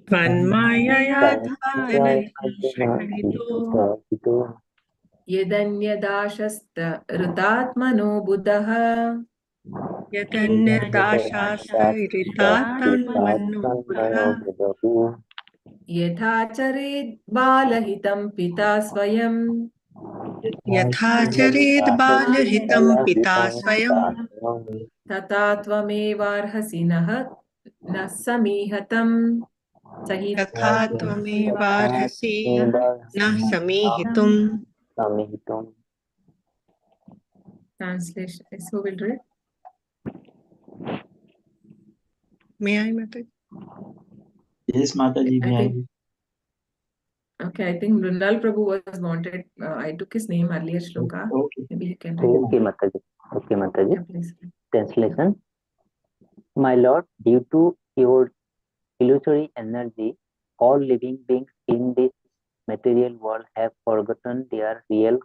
Tvanmayaya dhananishakandito यदन्यदाशस्त ऋतात्मनो बुधः यतन्यदाशासरितात्मनो यथा चरेत् बालहितं पिता स्वयं यथा चरेद् बालहितं पिता स्वयं तथा त्वमेवार्हसि न समीहतं तथा त्वमेवार्हसि नः समीहितुम्. Translation. Who will read? May I, Mataji? Yes, Mataji, I think. Okay, I think Mrunal Prabhu was wanted. I took his name earlier, Shloka. Okay. Maybe you can read. Okay, Mataji. Okay, Mataji. Yeah, please. Translation. My Lord, due to your illusory energy, all living beings in this material world have forgotten their real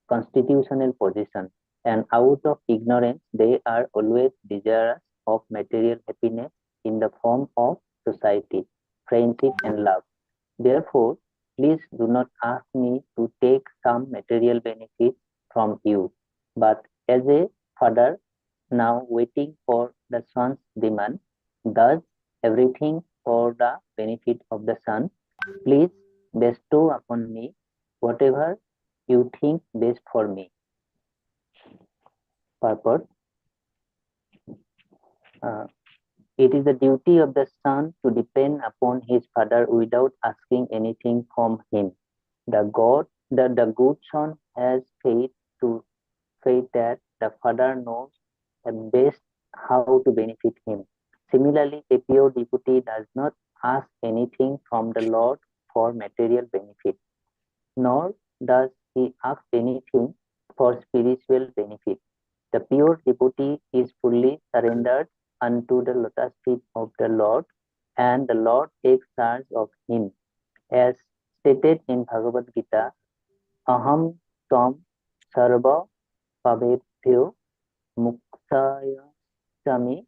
constitutional position, and out of ignorance, they are always desirous of material happiness in the form of society, friendship, and love. Therefore, please do not ask me to take some material benefit from you, but as a father now waiting for the son's demand, does everything for the benefit of the son, please bestow upon me whatever you think best for me. Purport. It is the duty of the son to depend upon his father without asking anything from him. The good son has faith that the father knows best how to benefit him. Similarly, a pure devotee does not ask anything from the Lord for material benefit, nor does he ask anything for spiritual benefit. The pure devotee is fully surrendered unto the lotus feet of the Lord, and the Lord takes charge of him. As stated in Bhagavad Gita, Aham Tvam Sarva Pavebhyo Muksaya Sami.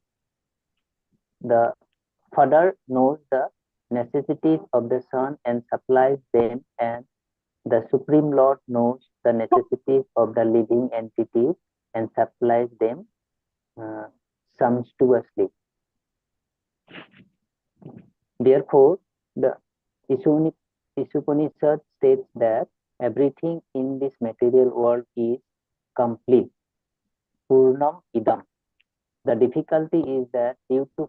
The Father knows the necessities of the Son and supplies them, and the Supreme Lord knows the necessities of the living entities and supplies them sumptuously. Therefore, the Upanishad states that everything in this material world is complete. Purnam idam. The difficulty is that due to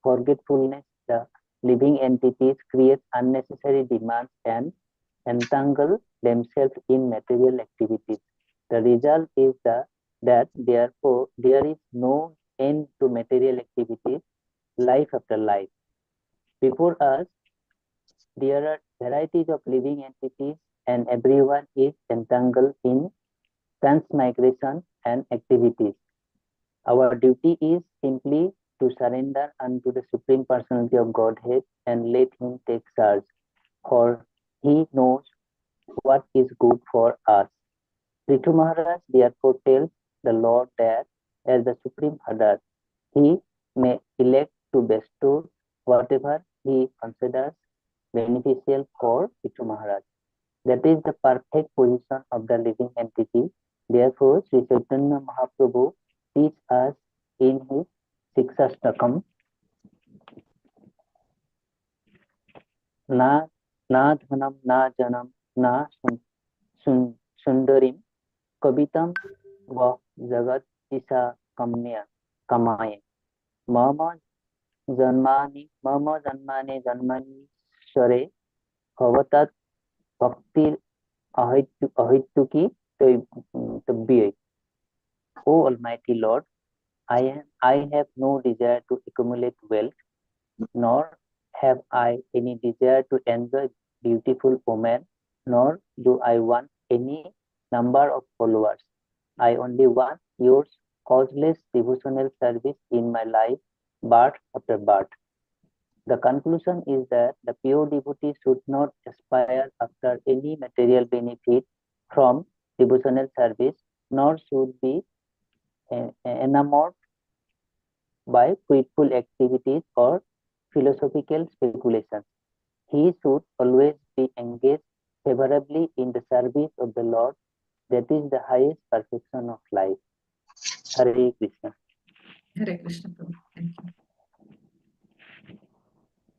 forgetfulness, the living entities create unnecessary demands and entangle themselves in material activities. The result is that therefore there is no end to material activities, life after life. Before us, there are varieties of living entities, and everyone is entangled in transmigration and activities. Our duty is simply to surrender unto the Supreme Personality of Godhead and let Him take charge, for He knows what is good for us. Prthu Maharaj therefore tells the Lord that as the Supreme Father, He may elect to bestow whatever He considers beneficial for Prthu Maharaj. That is the perfect position of the living entity. Therefore, Sri Chaitanya Mahaprabhu teach us in his Sikshastakam, na dhanam, na janam, na sundarim, kavitam va jagat isa kamaye. Mama janmani share bhavatat bhakti ahituki tabbiyai. O Almighty Lord, I have no desire to accumulate wealth, nor have I any desire to enjoy beautiful women, nor do I want any number of followers. I only want your causeless devotional service in my life, birth after birth. The conclusion is that the pure devotee should not aspire after any material benefit from devotional service, nor should be enamored by fruitful activities or philosophical speculations. He should always be engaged favorably in the service of the Lord. That is the highest perfection of life. Hare Krishna. Hare Krishna, Prabhu. Thank you.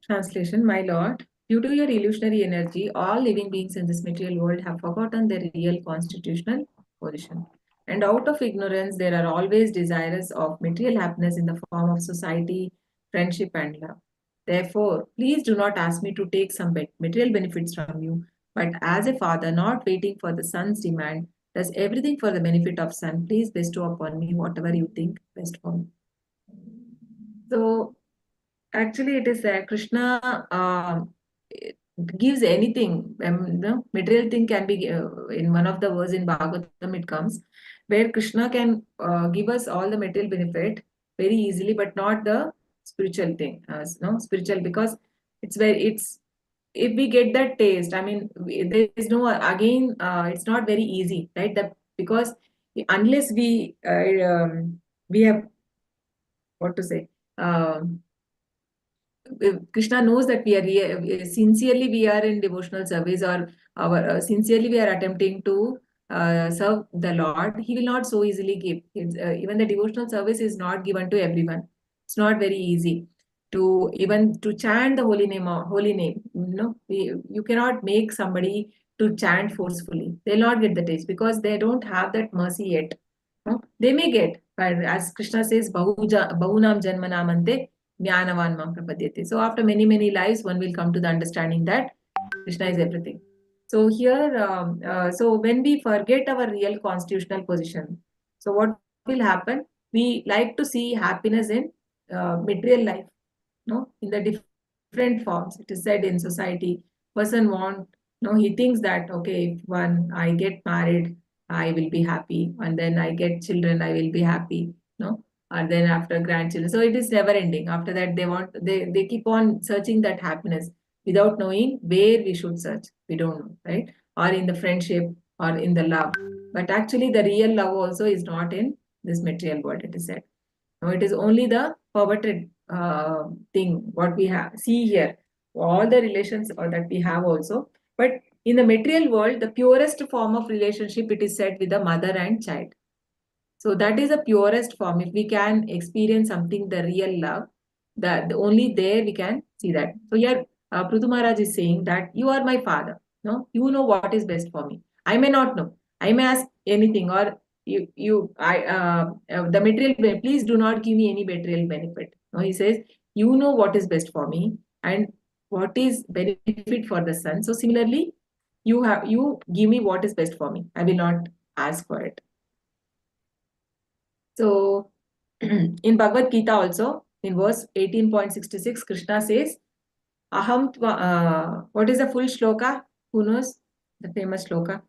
Translation, my Lord, due to your illusionary energy, all living beings in this material world have forgotten their real constitutional position. And out of ignorance, they are always desirous of material happiness in the form of society, friendship, and love. Therefore, please do not ask me to take some material benefits from you, but as a father not waiting for the son's demand, does everything for the benefit of son, please bestow upon me whatever you think best for me. So, actually, it is Krishna gives anything. The material thing can be in one of the verse in Bhagavatam it comes, where Krishna can give us all the material benefit very easily, but not the spiritual thing. Spiritual, because it's if we get that taste. I mean, there is no again. It's not very easy, right? That because unless we have what to say. Krishna knows that we are sincerely we are in devotional service, or our sincerely we are attempting to serve the Lord. He will not so easily give. Even the devotional service is not given to everyone. It's not very easy to even to chant the holy name. You cannot make somebody to chant forcefully. They'll not get the taste because they don't have that mercy yet. No? They may get, but as Krishna says, Bahunam Janmanamante Jnanavan Mam Prapadyate. So after many, many lives, one will come to the understanding that Krishna is everything. So here, so when we forget our real constitutional position, so what will happen? We like to see happiness in material life, no, in the different forms. It is said in society, person he thinks that, okay, if I get married, I will be happy, and then I get children, I will be happy, and then after grandchildren. So it is never ending. After that, they keep on searching that happiness without knowing where we should search. We don't know, right? Or in the friendship or in the love. But actually, the real love also is not in this material world, it is said. No, it is only the perverted thing, what we have see here. All the relations that we have also. But in the material world, the purest form of relationship, it is said, with the mother and child. So that is the purest form. If we can experience something, the real love, that only there we can see that. So here, Prthu Maharaj is saying that you are my father. No, you know what is best for me. I may not know. I may ask anything, or the material. Please do not give me any material benefit. No, he says, you know what is best for me and what is benefit for the son. So similarly, you give me what is best for me. I will not ask for it. So in Bhagavad Gita also, in verse 18.66, Krishna says, Aham what is the full shloka? Who knows the famous shloka?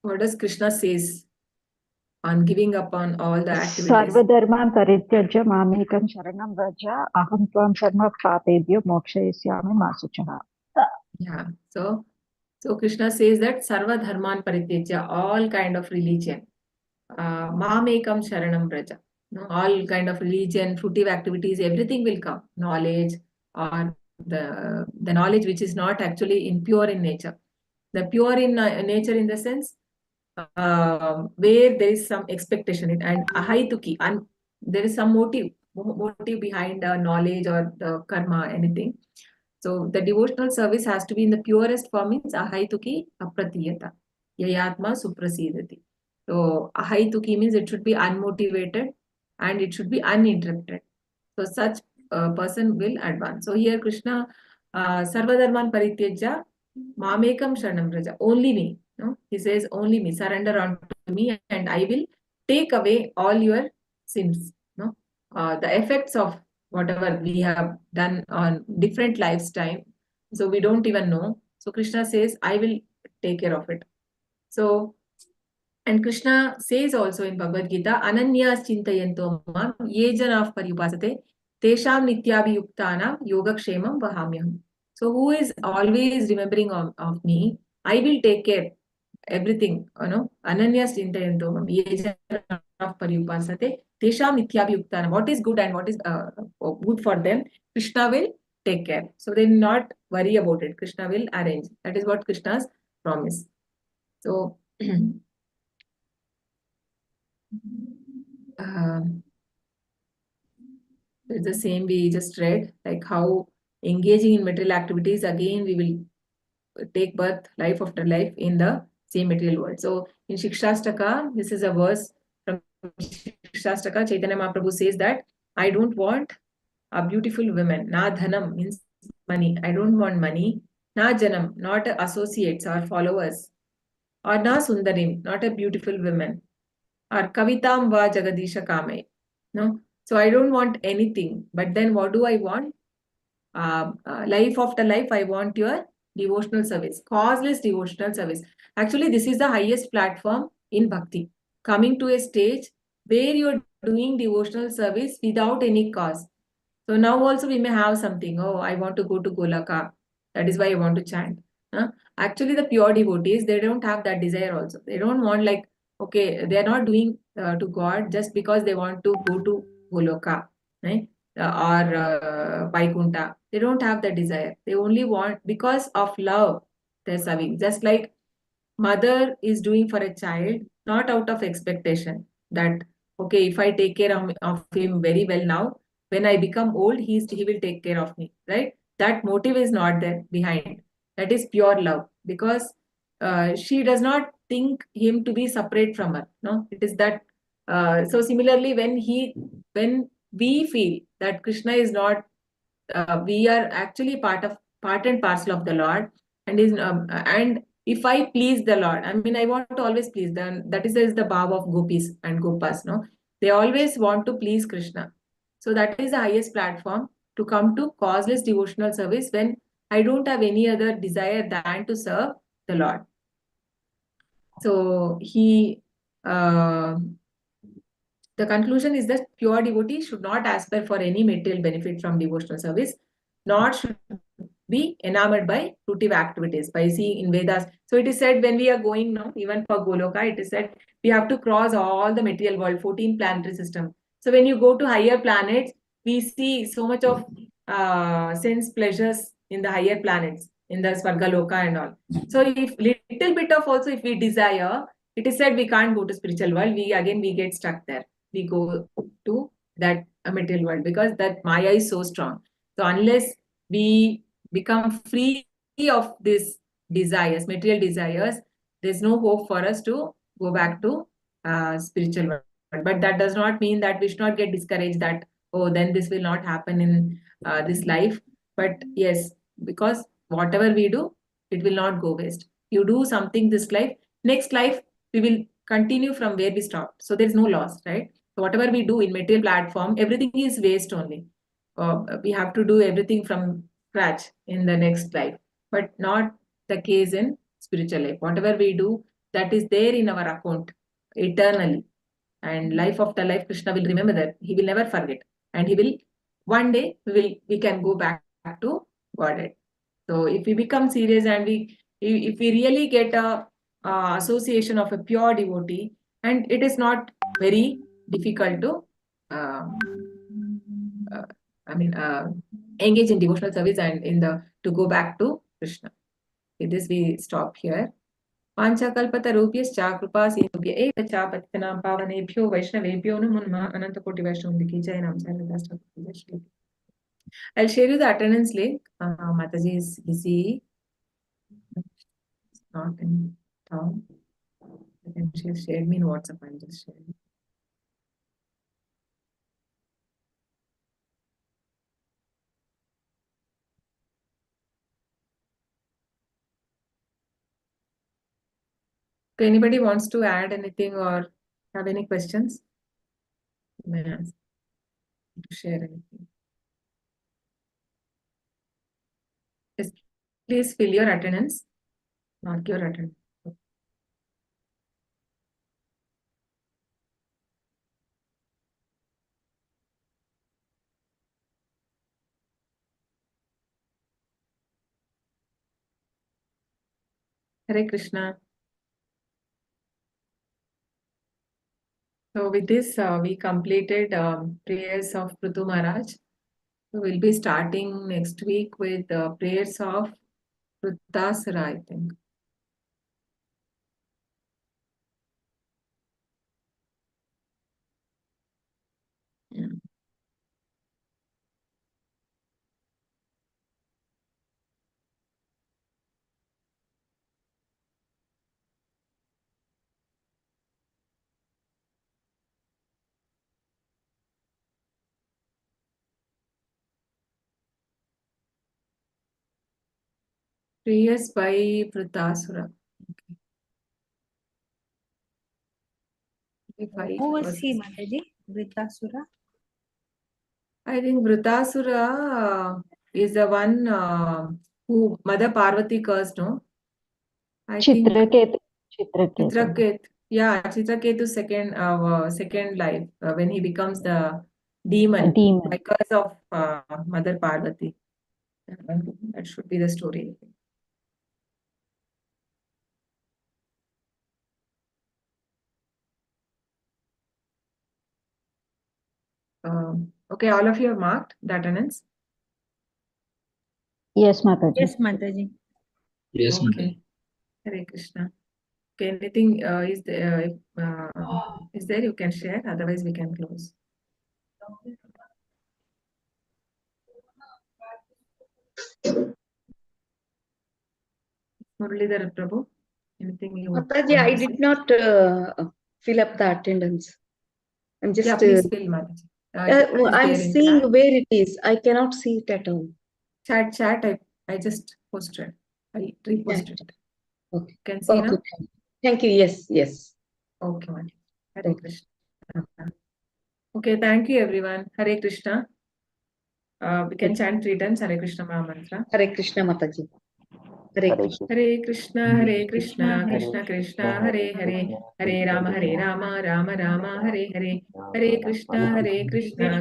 What does Krishna says on giving up on all the activities? Sarvadharman parityajya mamekam sharanam vraja aham tvam sarva papebhyo mokshayishyami ma suchaha. Yeah. So Krishna says that Sarva Dharman Parityajya, all kind of religion. Mamekam Sharanam Vraja. All kind of religion, fruitive activities, everything will come. Knowledge, or the knowledge which is not actually impure in nature. The pure in nature, in the sense where there is some expectation and ahaituki, and there is some motive behind knowledge or the karma, anything. So the devotional service has to be in the purest form, means ahaituki apratiyata, yayatma suprasidati. So ahaituki means it should be unmotivated and it should be uninterrupted. So such a person will advance. So here Krishna, sarvadharman parityajya mamekam sharanam vraja, only me. He says, only me, surrender unto me and I will take away all your sins. The effects of whatever we have done on different lifetime, so we don't even know. So Krishna says, I will take care of it. So, and Krishna says also in Bhagavad Gita, Ananyas chintayanto mam ye janah paryupasate tesham nityabhiyuktanam yogakshemam vahamyam. So who is always remembering of me, I will take care everything. Ananyas chintayanto mam ye janah paryupasate tesham nityabhiyuktanam. What is good and what is good for them, Krishna will take care. So they will not worry about it. Krishna will arrange. That is what Krishna's promise. So it's the same we just read, like how engaging in material activities, again we will take birth life after life in the same material world. So in Shikshastaka, this is a verse from Shikshastaka. Chaitanya Mahaprabhu says that I don't want a beautiful women. Na dhanam means money. I don't want money. Na janam, not associates or followers. Or na sundarim, not a beautiful woman. Or kavitam va jagadisha kame. No. So I don't want anything. But then what do I want? Life after life, I want your devotional service, causeless devotional service. Actually, this is the highest platform in Bhakti. Coming to a stage where you're doing devotional service without any cause. So now also we may have something. Oh, I want to go to Golaka. That is why I want to chant. Actually, the pure devotees, they don't have that desire also. They don't want, like, okay, they are not doing to God just because they want to go to Goloka, right? Or Vaikunta. They don't have that desire. They only want, because of love, they're serving. Just like mother is doing for a child, not out of expectation that, okay, if I take care of him very well now, when I become old, he will take care of me, right? That motive is not there behind. That is pure love, because she does not think him to be separate from her. No, it is that. So similarly, when we feel that Krishna is not, we are actually part and parcel of the Lord, and if I please the Lord, I mean, I want to always please them. That is the bhav of gopis and gopas, no? They always want to please Krishna. So that is the highest platform to come to causeless devotional service when I don't have any other desire than to serve the Lord. So the conclusion is that pure devotee should not aspire for any material benefit from devotional service, nor should be enamored by fruitive activities by seeing in Vedas. So it is said when we are going now, even for Goloka, it is said we have to cross all the material world, 14 planetary system. So when you go to higher planets, we see so much of sense pleasures in the higher planets, in the Svargaloka and all. So if little bit of also if we desire, it is said we can't go to spiritual world. We get stuck there. We go to that material world because that Maya is so strong. So unless we become free of these desires, material desires, there's no hope for us to go back to spiritual world. But that does not mean that we should not get discouraged that, oh, then this will not happen in this life. But yes, because whatever we do, it will not go waste. You do something this life, next life, we will continue from where we stopped. So there's no loss, right? So whatever we do in material platform, everything is waste only. We have to do everything from scratch in the next life, but not the case in spiritual life. Whatever we do, that is there in our account eternally. And life after life, Krishna will remember that. He will never forget. And he will, one day, we can go back to Godhead. So if we become serious and if we really get a association of a pure devotee, and it is not very difficult to engage in devotional service and to go back to Krishna. With this we stop here. Panchakalpatarubhyascha kripa sindhubhya eva cha patitanam pavanebhyo vaishnavebhyo namo namah. Ananta koti vaishnavamriki ki jai. Namaskar. I'll share you the attendance link. Mataji is busy. Not in town. She has shared me in WhatsApp. I'm just sharing. If anybody wants to add anything or have any questions, you may ask to share anything. Yes, please fill your attendance, mark your attendance. Hare Krishna. So with this, we completed prayers of Prthu Maharaj. So we'll be starting next week with prayers of Prtasara, I think. Yeah. Prayers by Prtasura. Okay. Who was he, Mataji? Vritasura? I think Vritasura is the one who Mother Parvati cursed, no? I think Chitraketu. Yeah, Chitraketu's second life when he becomes the demon by curse of Mother Parvati. That should be the story. Okay, all of you have marked the attendance? Yes, Mataji. Yes, Mataji. Yes, Okay. Hare Krishna. Okay, anything is there, you can share, otherwise we can close. Muralidhar Prabhu, anything you want Mataji, to I say? did not fill up the attendance. I'm just. Yeah, please fill, Mataji. I'm seeing chat. Where it is. I cannot see it at all. Chat. I just posted. I reposted it. Okay. You can see now? Okay. Thank you. Yes, yes. Okay, Mani. Hare Okay. Krishna. Okay, thank you everyone. Hare Krishna. We can chant 3 times Hare Krishna Maha Mantra. Hare Krishna, Mataji. Hare Krishna. Hare Krishna, Krishna Krishna, Hare Hare, Hare Rama, Rama Rama, Hare Hare, Hare Krishna,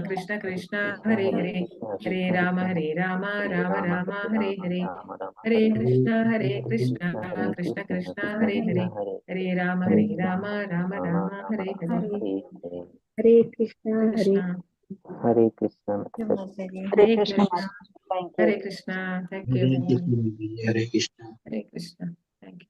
Krishna Krishna, Hare Hare, Hare Rama, Rama Rama, Hare Hare, Hare Krishna, Krishna Krishna, Hare Hare, Hare Rama, Rama Rama, Hare Hare. Hare Krishna, Hare Krishna. Hare Krishna. Mataji. Hare Hare Krishna. Krishna. Thank you. Hare Krishna. Thank you Hare everyone. Krishna, Hare Krishna. Hare Krishna. Thank you.